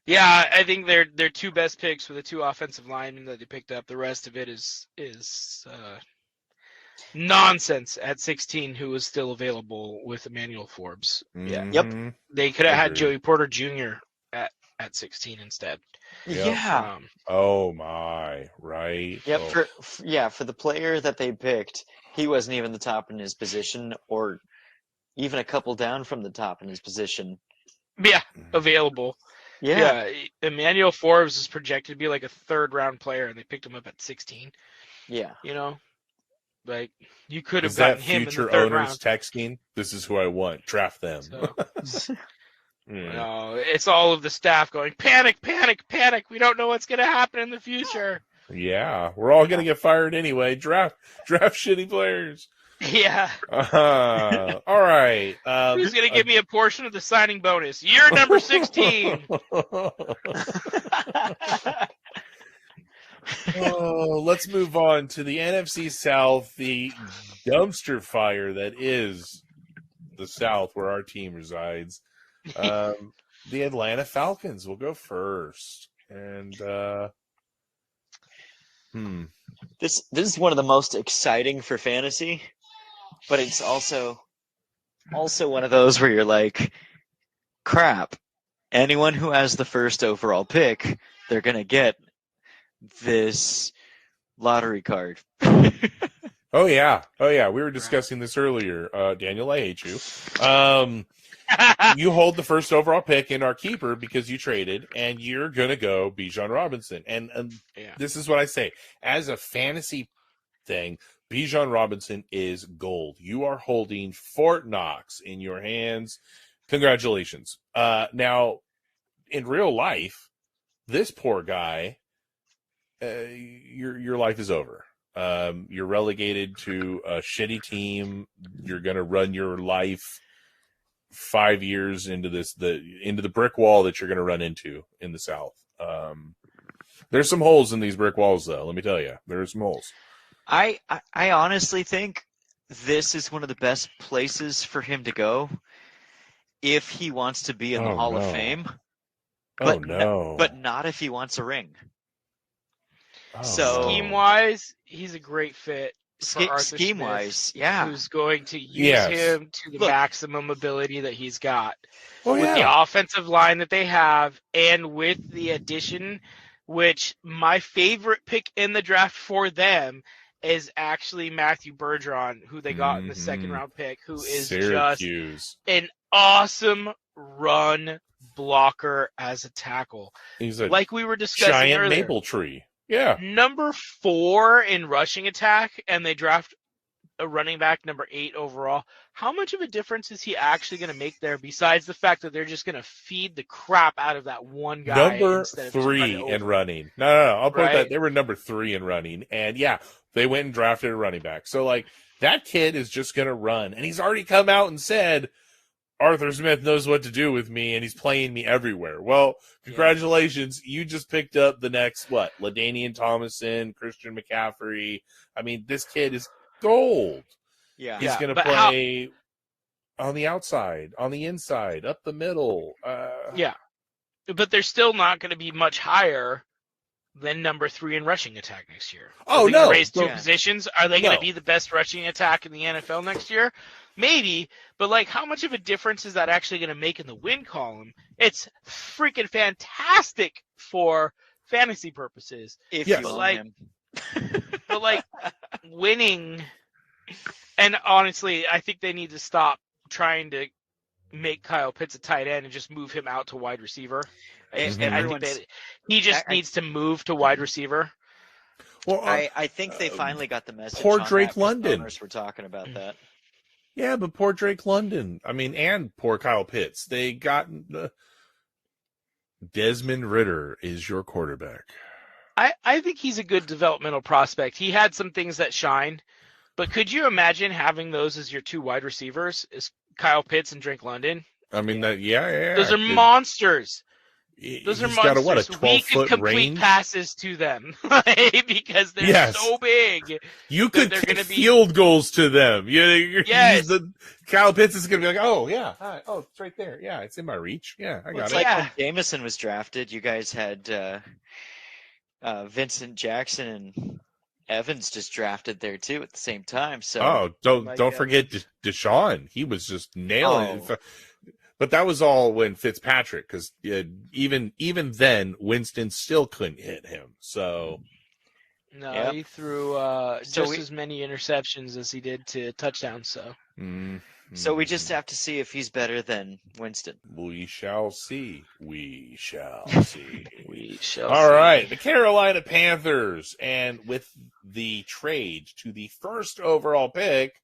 Yeah, I think their two best picks were the two offensive linemen that they picked up. The rest of it is nonsense at 16, who was still available with Emmanuel Forbes. Yeah. Mhm. They could have had Agreed. Joey Porter Jr. at 16 instead. Yep. Yeah. Oh my, right. Yep. Oh. For the player that they picked, he wasn't even the top in his position, or even a couple down from the top in his position. Yeah, available. Yeah. Emmanuel Forbes is projected to be like a third-round player, and they picked him up at 16. Yeah. You know, like you could have Is that gotten him in the future third owners round. texting? This is who I want. Draft them. So, Mm. no, it's all of the staff going, panic, panic, panic. We don't know what's going to happen in the future. Yeah, we're all going to get fired anyway. Draft shitty players. Yeah. All right. Who's going to give me a portion of the signing bonus? Year number 16. Let's move on to the NFC South, the dumpster fire that is the South, where our team resides. The Atlanta Falcons will go first, and This is one of the most exciting for fantasy, but it's also one of those where you're like, crap. Anyone who has the first overall pick, they're gonna get this lottery card. Oh yeah. We were discussing this earlier. Daniel, I hate you. You hold the first overall pick in our keeper because you traded, and you're gonna go Bijan Robinson. And This is what I say as a fantasy thing. Bijan Robinson is gold. You are holding Fort Knox in your hands. Congratulations. Now, in real life, this poor guy, your life is over. You're relegated to a shitty team. You're going to run your life 5 years into the brick wall that you're going to run into in the South. There's some holes in these brick walls, though. Let me tell you, there are some holes. I honestly think this is one of the best places for him to go if he wants to be in the Hall of Fame. But but not if he wants a ring. So scheme-wise, he's a great fit. Scheme-wise, yeah. Who's going to use him to the maximum ability that he's got. With the offensive line that they have, and with the addition, which my favorite pick in the draft for them is actually Matthew Bergeron, who they got in the second round pick, who is Syracuse. just an awesome run blocker as a tackle. He's a like we were discussing giant earlier. maple tree. Yeah. Number 4 in rushing attack, and they draft a running back number 8 overall. How much of a difference is he actually going to make there, besides the fact that they're just going to feed the crap out of that one guy? Number 3 in running. No. I'll put that. They were number 3 in running. And yeah, they went and drafted a running back. So like that kid is just going to run. And he's already come out and said, Arthur Smith knows what to do with me, and he's playing me everywhere. Well, congratulations. You just picked up the next, LaDainian Tomlinson, Christian McCaffrey. I mean, this kid is gold. Yeah. He's going to play on the outside, on the inside, up the middle. Yeah. But they're still not going to be much higher than number 3 in rushing attack next year. Oh, no. Raise 2 positions. Are they going to be the best rushing attack in the NFL next year? Maybe, but like, how much of a difference is that actually going to make in the win column? It's freaking fantastic for fantasy purposes. If you own him. But like, winning, and honestly, I think they need to stop trying to make Kyle Pitts a tight end and just move him out to wide receiver. And I think he just needs to move to wide receiver. Well, I think they finally got the message. poor on Drake that 'cause London. Owners were talking about that. yeah, but poor Drake London. I mean, and poor Kyle Pitts. They got Desmond Ridder is your quarterback. I think he's a good developmental prospect. He had some things that shine, but could you imagine having those as your two wide receivers, is Kyle Pitts and Drake London? I mean, yeah. Those are monsters. Those are He's monsters. got a We 12-foot could complete range. passes to them because they're Yes. so big. You could they're kick gonna be- field goals to them. Yes. Kyle Pitts is going to be like, oh, yeah. Hi. Oh, it's right there. Yeah, it's in my reach. Yeah, I got It's it. like Yeah. when Jameson was drafted, you guys had Vincent Jackson and Evans just drafted there too at the same time. So Oh, My don't God. forget Deshaun. He was just nailing Oh. it. But that was all when Fitzpatrick, because even then, Winston still couldn't hit him. So No, Yep. he threw So just we- as many interceptions as he did to touchdowns. So so we just have to see if he's better than Winston. we shall see. We shall see. we shall. All see. right, the Carolina Panthers, and with the trade to the first overall pick,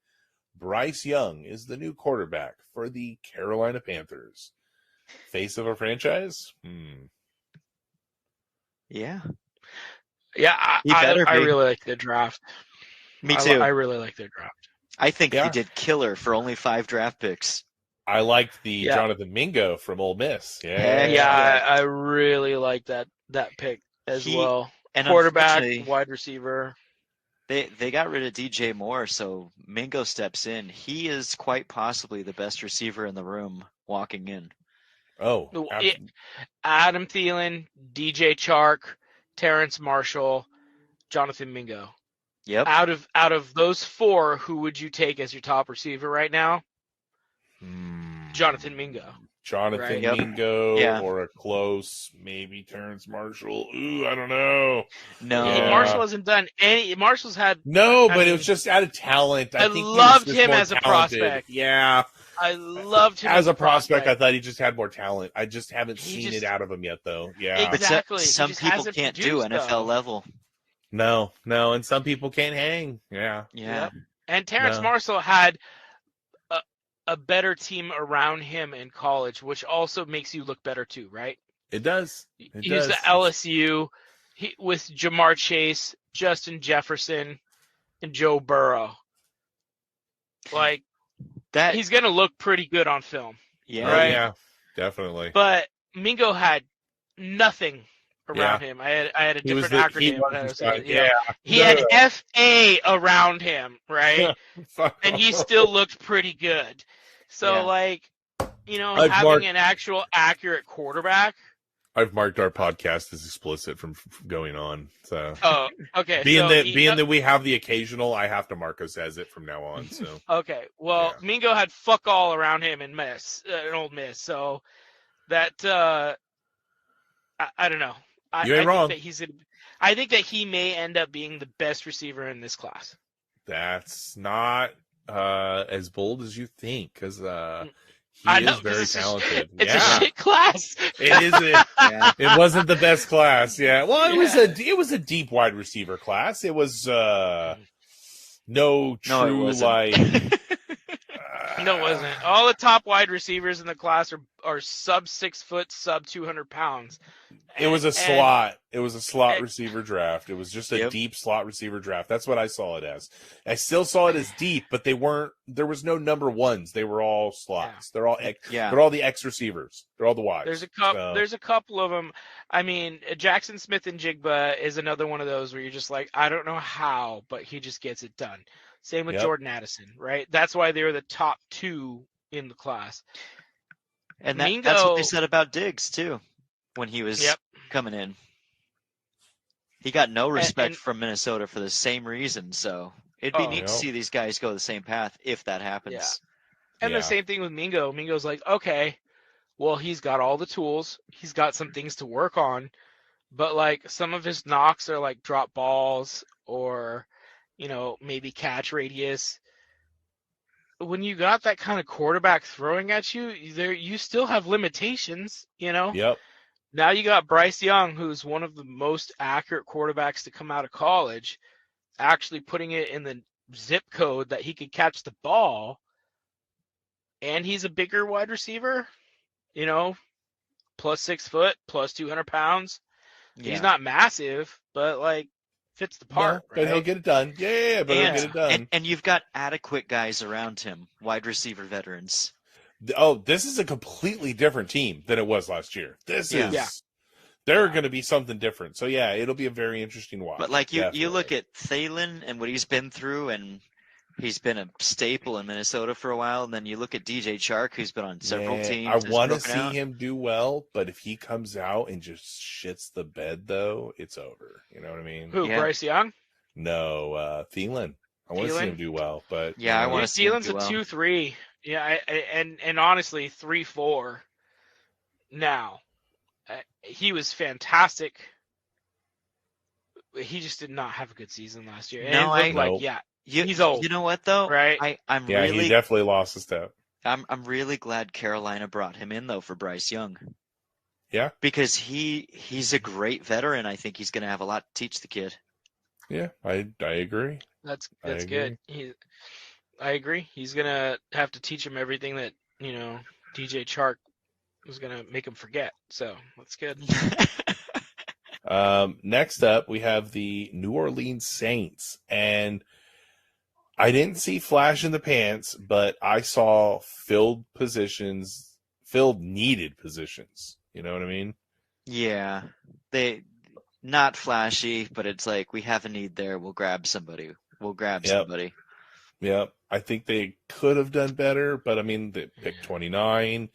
Bryce Young is the new quarterback for the Carolina Panthers. Face of a franchise? Yeah, Yeah, He better I be. really like their draft. me too. I really like their draft. I think Yeah. they did killer for only 5 draft picks. I liked the Yeah. Jonathan Mingo from Ole Miss. Heck Yeah, Yeah. I really like that pick as He- well. And Quarterback, unfortunately, wide receiver. they got rid of DJ Moore, so Mingo steps in. He is quite possibly the best receiver in the room walking in. Oh, Adam Thielen, DJ Chark, Terrence Marshall, Jonathan Mingo. Yep. Out of those 4, who would you take as your top receiver right now? Jonathan Mingo. Jonathan Right. Yep. Mingo Yeah. or a close, maybe Terrence Marshall. Ooh, I don't know. No. Yeah. Marshall hasn't done any. Marshall's had. No, I but it mean, was just out of talent. I think he was loved just him more as a talented. prospect. Yeah. I loved him As a prospect, I thought he just had more talent. I just haven't He seen just- it out of him yet, though. Yeah. But Exactly. He some just people hasn't can't do produced, NFL though. level. No, and some people can't hang. Yeah. Yeah. Yep. And Terrence No. Marshall had a better team around him in college, which also makes you look better too, right? It does. He was at LSU with Jamar Chase, Justin Jefferson, and Joe Burrow. Like, That he's going to look pretty good on film. yeah. Oh, Right. yeah, definitely. But Mingo had nothing around him. I had a He was different the- he acronym. was that I the was guy. saying, you know. Yeah. He had FA around him, right? And he still looked pretty good. So, Yeah. like, you know, I've having marked- an actual accurate quarterback. I've marked our podcast as explicit from going on. So Oh, okay. being so that we have the occasional, I have to mark us as it from now on. So Okay, well, Yeah. Mingo had fuck all around him in Old Miss, so that I don't know. You ain't I wrong. Think that I think that he may end up being the best receiver in this class. that's not as bold as you think, because he I know, is 'cause very it's talented. It's yeah, a shit class. it is. Yeah. It wasn't the best class. Yeah, well, it was Yeah. it was a deep wide receiver class. It was no No, it true wasn't. like. No, it wasn't. All the top wide receivers in the class are sub 6 foot, sub 200 pounds. It was a And- slot. It was a slot and- receiver draft. It was just a Yep. deep slot receiver draft. That's what I saw it as. I still saw it as deep, but they weren't. There was no number ones. They were all slots. They're all Yeah. they're all the X receivers. They're all the Ys. There's a couple. So, There's a couple of them. I mean, Jackson Smith and Jigba is another one of those where you're just like, I don't know how, but he just gets it done. Same with Yep. Jordan Addison, right? That's why they were the top 2 in the class. And that's Mingo- what they said about Diggs too, when he was Yep. coming in. He got no respect and- from Minnesota for the same reason. So it'd be Oh, neat Yep. to see these guys go the same path if that happens. Yeah. And Yeah. the same thing with Mingo. Mingo's like, okay, well, he's got all the tools. He's got some things to work on. But, like, some of his knocks are, like, drop balls or, you know, maybe catch radius. When you got that kind of quarterback throwing at you, you still have limitations, you know? Yep. Now you got Bryce Young, who's one of the most accurate quarterbacks to come out of college, actually putting it in the zip code that he could catch the ball. And he's a bigger wide receiver, plus 6 foot, plus 200 pounds. Yeah. He's not massive, but like fits the part. No, but he'll get it done. Yeah, but he'll And- get it done. And you've got adequate guys around him, wide receiver veterans. Oh, this is a completely different team than it was last year. Yeah. They're going to be something different. So yeah, it'll be a very interesting watch. But like you Definitely. look at Thalen and what he's been through, and he's been a staple in Minnesota for a while. And then you look at DJ Chark, who's been on several teams. I has want to broken see out. him do well, but if he comes out and just shits the bed, though, it's over. You know what I mean? Who, Yeah. Bryce Young? No, Thielen. I want to see Thielen? him do well, but Yeah, I wanna see him Thielen's do a well. 2-3. Yeah, and honestly, 3-4 now. He was fantastic. He just did not have a good season last year. And No, it looked Nope. like, yeah, You, he's old. You know what though? right? I'm yeah, really he definitely lost a step. I'm really glad Carolina brought him in though for Bryce Young. Yeah. Because he's a great veteran. I think he's going to have a lot to teach the kid. Yeah, I agree. That's I good. I agree. He's gonna have to teach him everything that DJ Chark was gonna make him forget. So that's good. Next up, we have the New Orleans Saints, and I didn't see flash in the pants, but I saw filled needed positions. You know what I mean? Yeah, they not flashy, but it's like we have a need there. We'll grab somebody. Somebody. Yep. I think they could have done better, but I mean, they picked 29.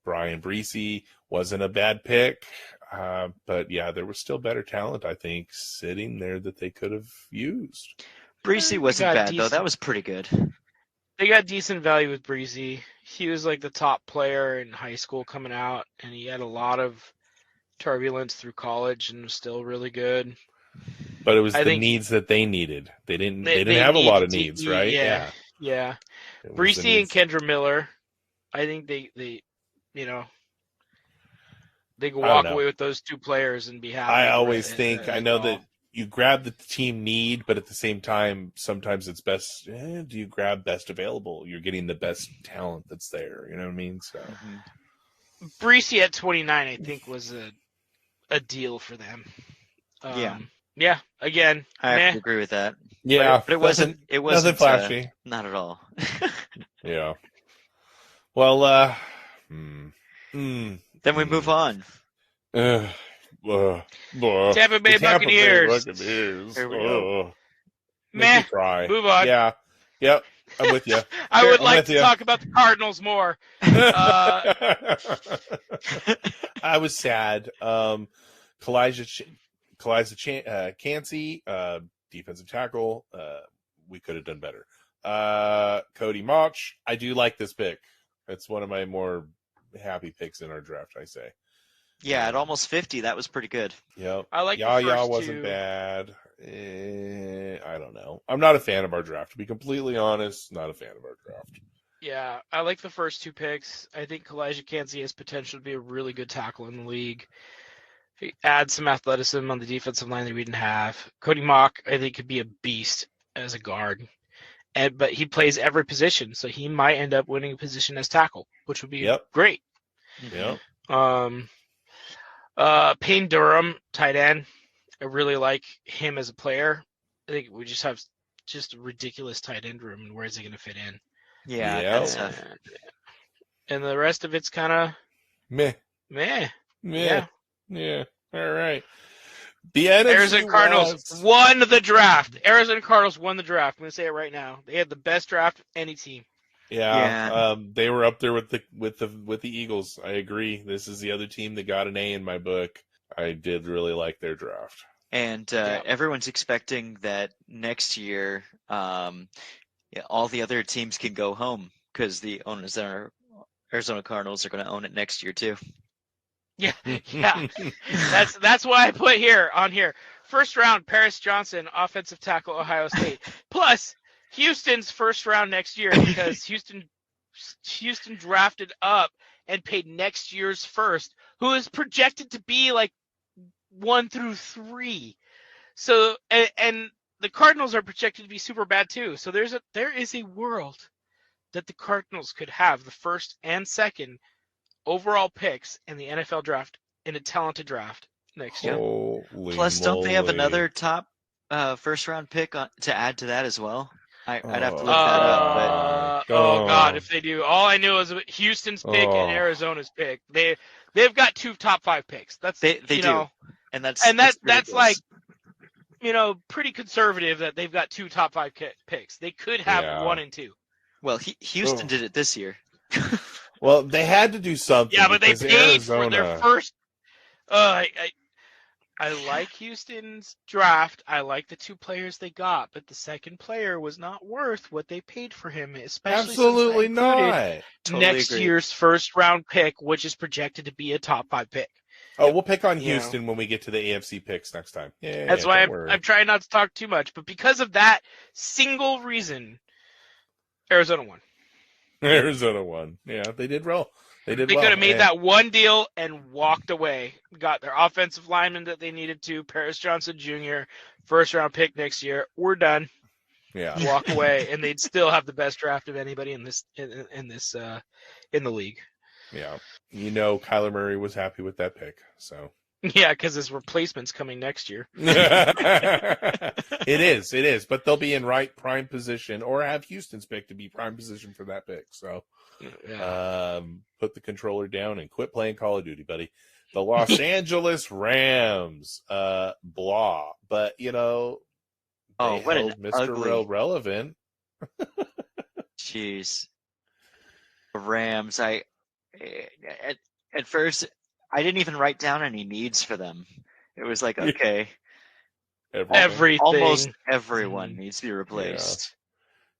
Brian Breesy wasn't a bad pick. But yeah, there was still better talent, I think, sitting there that they could have used. Breesy wasn't got bad though. decent- That was pretty good. They got decent value with Breezy. He was like the top player in high school coming out, and he had a lot of turbulence through college and was still really good. But it was I the think- needs that they needed. They didn't They have a lot of needed needs, to- right? yeah. It was the Breesy and needs. Kendra Miller, I think they can I don't walk know. away with those two players and be happy. I with always it, think, I know that you grab the team need, but at the same time, sometimes it's best, do you grab best available? You're getting the best talent that's there. You know what I mean? So Breesy at 29, I think, was a deal for them. Yeah. Yeah. Again, I have meh. to agree with that. yeah, But it wasn't. It wasn't nothing flashy. not at all. Yeah. Well, Then we move on. Tampa Tampa Bay Buccaneers. Here we go. Make Meh. me cry. Move on. Yeah. Yep. I'm with you. I would I'm like with to ya. talk about the Cardinals more. I was sad. Cansey, defensive tackle. We could have done better. Cody Mauch. I do like this pick. It's one of my more happy picks in our draft, I say. Yeah, at almost 50, that was pretty good. Yep. I like the Yaya first wasn't two. bad. I don't know. I'm not a fan of our draft. To be completely honest, not a fan of our draft. Yeah, I like the first two picks. I think Elijah Cansey has potential to be a really good tackle in the league. He adds some athleticism on the defensive line that we didn't have. Cody Mock, I think, could be a beast as a guard. But he plays every position, so he might end up winning a position as tackle, which would be Yep. great. Yep. Payne Durham, tight end. I really like him as a player. I think we just have just a ridiculous tight end room, and where is he going to fit in? Yeah, Yeah. that's And the rest of it's kind of Meh. meh. Yeah. Yeah. All right. The NFC Arizona Cardinals West. won the draft. Arizona Cardinals won the draft. I'm going to say it right now. They had the best draft of any team. Yeah. They were up there with the Eagles. I agree. This is the other team that got an A in my book. I did really like their draft. And Yeah. everyone's expecting that next year, all the other teams can go home because the owners are Arizona Cardinals are going to own it next year too. Yeah. That's why I put on here. First round, Paris Johnson, offensive tackle, Ohio State. Plus, Houston's first round next year because Houston drafted up and paid next year's first who is projected to be like 1 through 3. So and the Cardinals are projected to be super bad too. So there is a world that the Cardinals could have the first and second overall picks in the NFL draft in a talented draft next year. Holy Plus, don't they have moly. another top first round pick to add to that as well? I'd have to look that up. Oh God, if they do, all I knew is Houston's pick and Arizona's pick. They've got 2 top 5 picks. That's They you do, know, and that's that's like, you know, pretty conservative that they've got 2 top 5 picks. They could have 1 and 2. Well, Houston did it this year. Well, they had to do something. Yeah, but they because paid for Arizona... their first. I like Houston's draft. I like the 2 players they got, but the second player was not worth what they paid for him, especially Absolutely since I included not. Totally next agree. year's first round pick, which is projected to be a top 5 pick. Oh, we'll pick on You know. Houston when we get to the AFC picks next time. Yeah, That's why don't worry. I'm trying not to talk too much, but because of that single reason, Arizona won. Arizona won. Yeah, they did well. They They well. could have made And- that one deal and walked away. Got their offensive lineman that they needed to, Paris Johnson Jr., first round pick next year. We're done. Yeah. Walk away, and they'd still have the best draft of anybody in the league. Yeah. You know, Kyler Murray was happy with that pick. So Yeah, because his replacement's coming next year. it is. But they'll be in right prime position or have Houston's pick to be prime position for that pick. So Yeah. put the controller down and quit playing Call of Duty, buddy. The Los Angeles Rams, blah. But, you know, Oh, they what an held Mr. ugly- Relevant. Jeez. The Rams. At first, I didn't even write down any needs for them. It was like, okay, Everything. almost everyone needs to be replaced.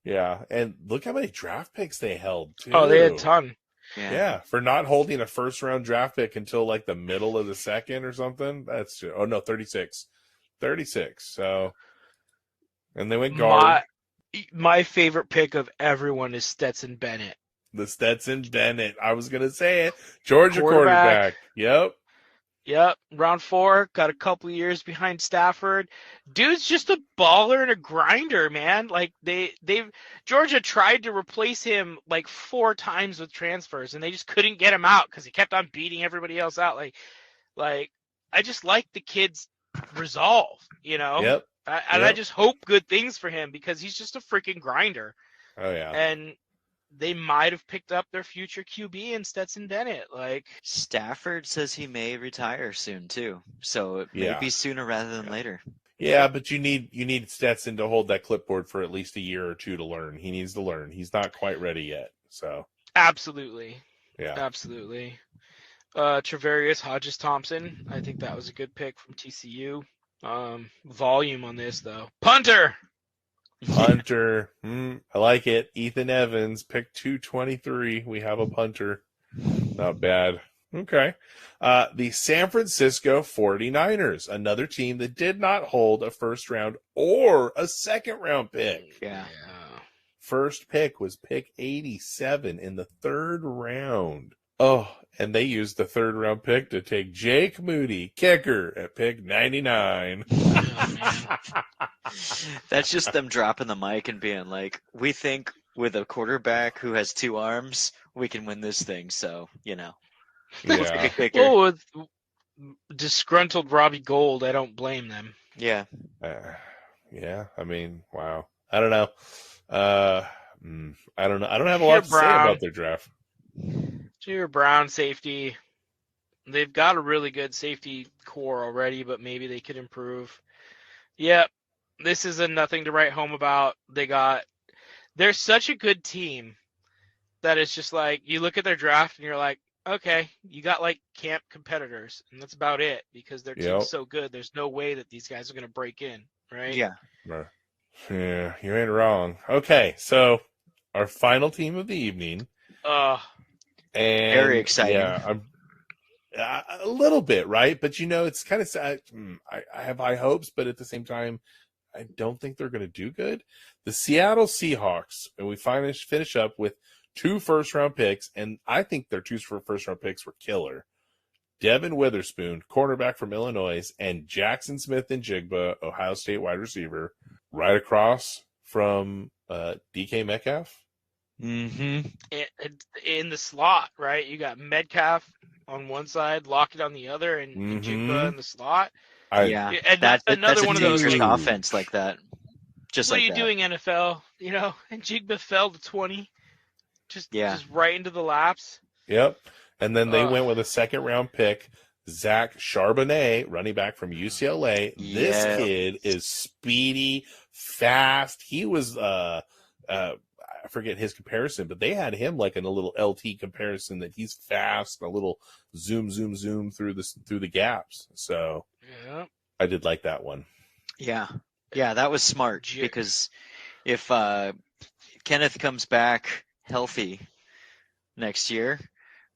Yeah, and look how many draft picks they held, too. Oh, they had a ton. Yeah, for not holding a first-round draft pick until, like, the middle of the second or something. That's 36. 36, so... And they went guard. My favorite pick of everyone is Stetson Bennett. The Stetson Bennett. I was going to say it. Georgia Quarterback. Yep. Yep, round 4, got a couple of years behind Stafford. Dude's just a baller and a grinder, man. Like Georgia tried to replace him like 4 times with transfers, and they just couldn't get him out because he kept on beating everybody else out. Like I just like the kid's resolve, you know. Yep. I just hope good things for him because he's just a freaking grinder. Oh yeah. And they might have picked up their future QB in Stetson Bennett. Like Stafford says he may retire soon too, so it may be sooner rather than later. Yeah, but you need Stetson to hold that clipboard for at least a year or 2 to learn. He needs to learn. He's not quite ready yet. So absolutely. yeah, Absolutely. Travarius Hodges-Thompson. I think that was a good pick from TCU. Volume on this though. Punter. punter. I like it. Ethan Evans, pick 223. We have a punter. Not bad. Okay. The San Francisco 49ers, another team that did not hold a first round or a second round pick. Yeah. First pick was pick 87 in the 3rd round. Oh, and they used the 3rd round pick to take Jake Moody, kicker, at pick 99. That's just them dropping the mic and being like, we think with a quarterback who has 2 arms, we can win this thing. So, you know. Yeah. Pick a kicker. Well, with disgruntled Robbie Gold, I don't blame them. Yeah. Yeah, I mean, wow. I don't know. I don't know. I don't have a lot to say about their draft. Junior Brown, safety. They've got a really good safety core already, but maybe they could improve. Yep, this is a nothing to write home about. They're such a good team that it's just like you look at their draft and you're like, okay, you got like camp competitors, and that's about it because their team's so good. There's no way that these guys are going to break in, right? Yeah. Yeah, you ain't wrong. Okay, so our final team of the evening. And, very exciting. Yeah, I'm a little bit, right? But you know, it's kind of sad. I have high hopes, but at the same time, I don't think they're going to do good. The Seattle Seahawks, and we finish up with 2 first-round picks, and I think their 2 first-round picks were killer. Devin Witherspoon, cornerback from Illinois, and Jackson Smith-Njigba, Ohio State wide receiver, right across from DK Metcalf. Mm-hmm. In the slot, right? You got Metcalf on one side, Lockett on the other, and Jigba in the slot. Yeah, and that's another that's one a of those dangerous like, offense like that. Just what like are you that. doing, NFL? You know, and Jigba fell to 20, just Yeah. right into the laps. Yep. And then they went with a second-round pick, Zach Charbonnet, running back from UCLA. This kid is speedy, fast. He was, I forget his comparison, but they had him like in a little LT comparison that he's fast, a little zoom through the gaps. So Yeah. I did like that one. Yeah, that was smart because if Kenneth comes back healthy next year,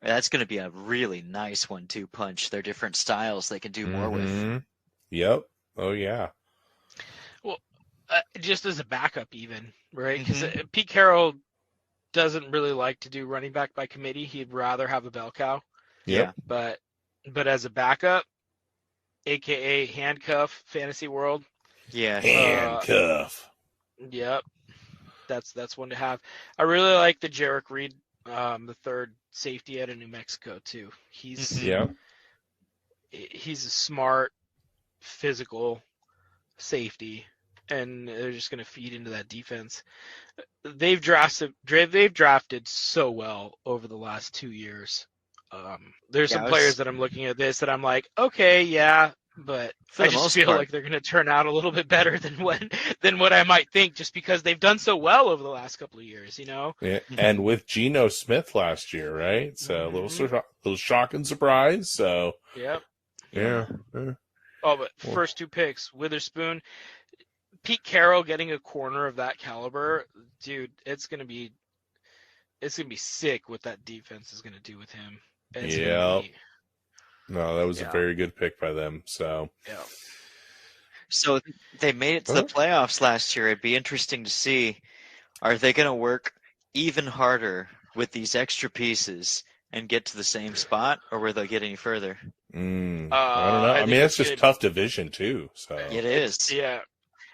that's going to be a really nice 1-2 punch. They're different styles they can do more with. Yep. Oh, yeah. Well, just as a backup even, right? Because Pete Carroll doesn't really like to do running back by committee. He'd rather have a bell cow. Yep. But as a backup, a.k.a. handcuff, fantasy world. Yeah. Handcuff. Yep. That's one to have. I really like the Jarek Reed, the third safety out of New Mexico too. He's a smart, physical safety, and they're just going to feed into that defense. They've drafted so well over the last 2 years. There's some players that I'm looking at this that I'm like, okay, yeah, but I just feel like they're going to turn out a little bit better than what I might think, just because they've done so well over the last couple of years, you know. Yeah, and with Geno Smith last year, right? So a little shock and surprise. So yep. Yeah. Oh, but first 2 picks, Witherspoon, Pete Carroll getting a corner of that caliber, dude, it's gonna be sick what that defense is gonna do with him. No, that was a very good pick by them. So So they made it to the playoffs last year. It'd be interesting to see, are they going to work even harder with these extra pieces and get to the same spot, or will they get any further? I don't know. I mean, it's just tough division too. So it is. Yeah.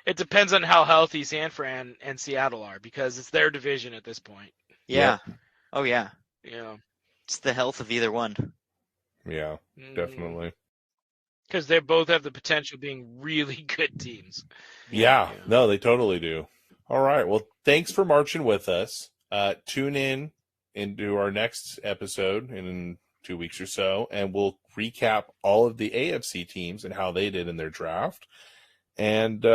It depends on how healthy San Fran and Seattle are, because it's their division at this point. Yeah. Oh, yeah. Yeah. It's the health of either one. Yeah, definitely. Because they both have the potential of being really good teams. Yeah. No, they totally do. All right. Well, thanks for marching with us. Tune in into our next episode in 2 weeks or so, and we'll recap all of the AFC teams and how they did in their draft, and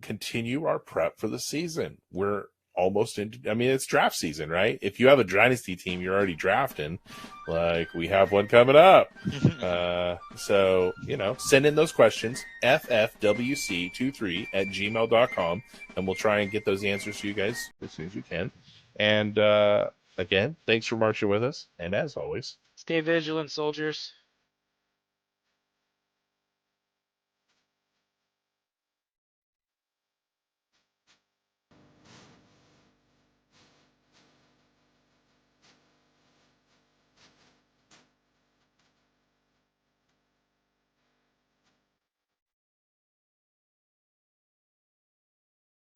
continue our prep for the season. We're almost into, I mean, it's draft season, right? If you have a dynasty team, you're already drafting. Like, we have one coming up. So, send in those questions, ffwc23@gmail.com, and we'll try and get those answers to you guys as soon as we can. And again, thanks for marching with us. And as always, stay vigilant, soldiers.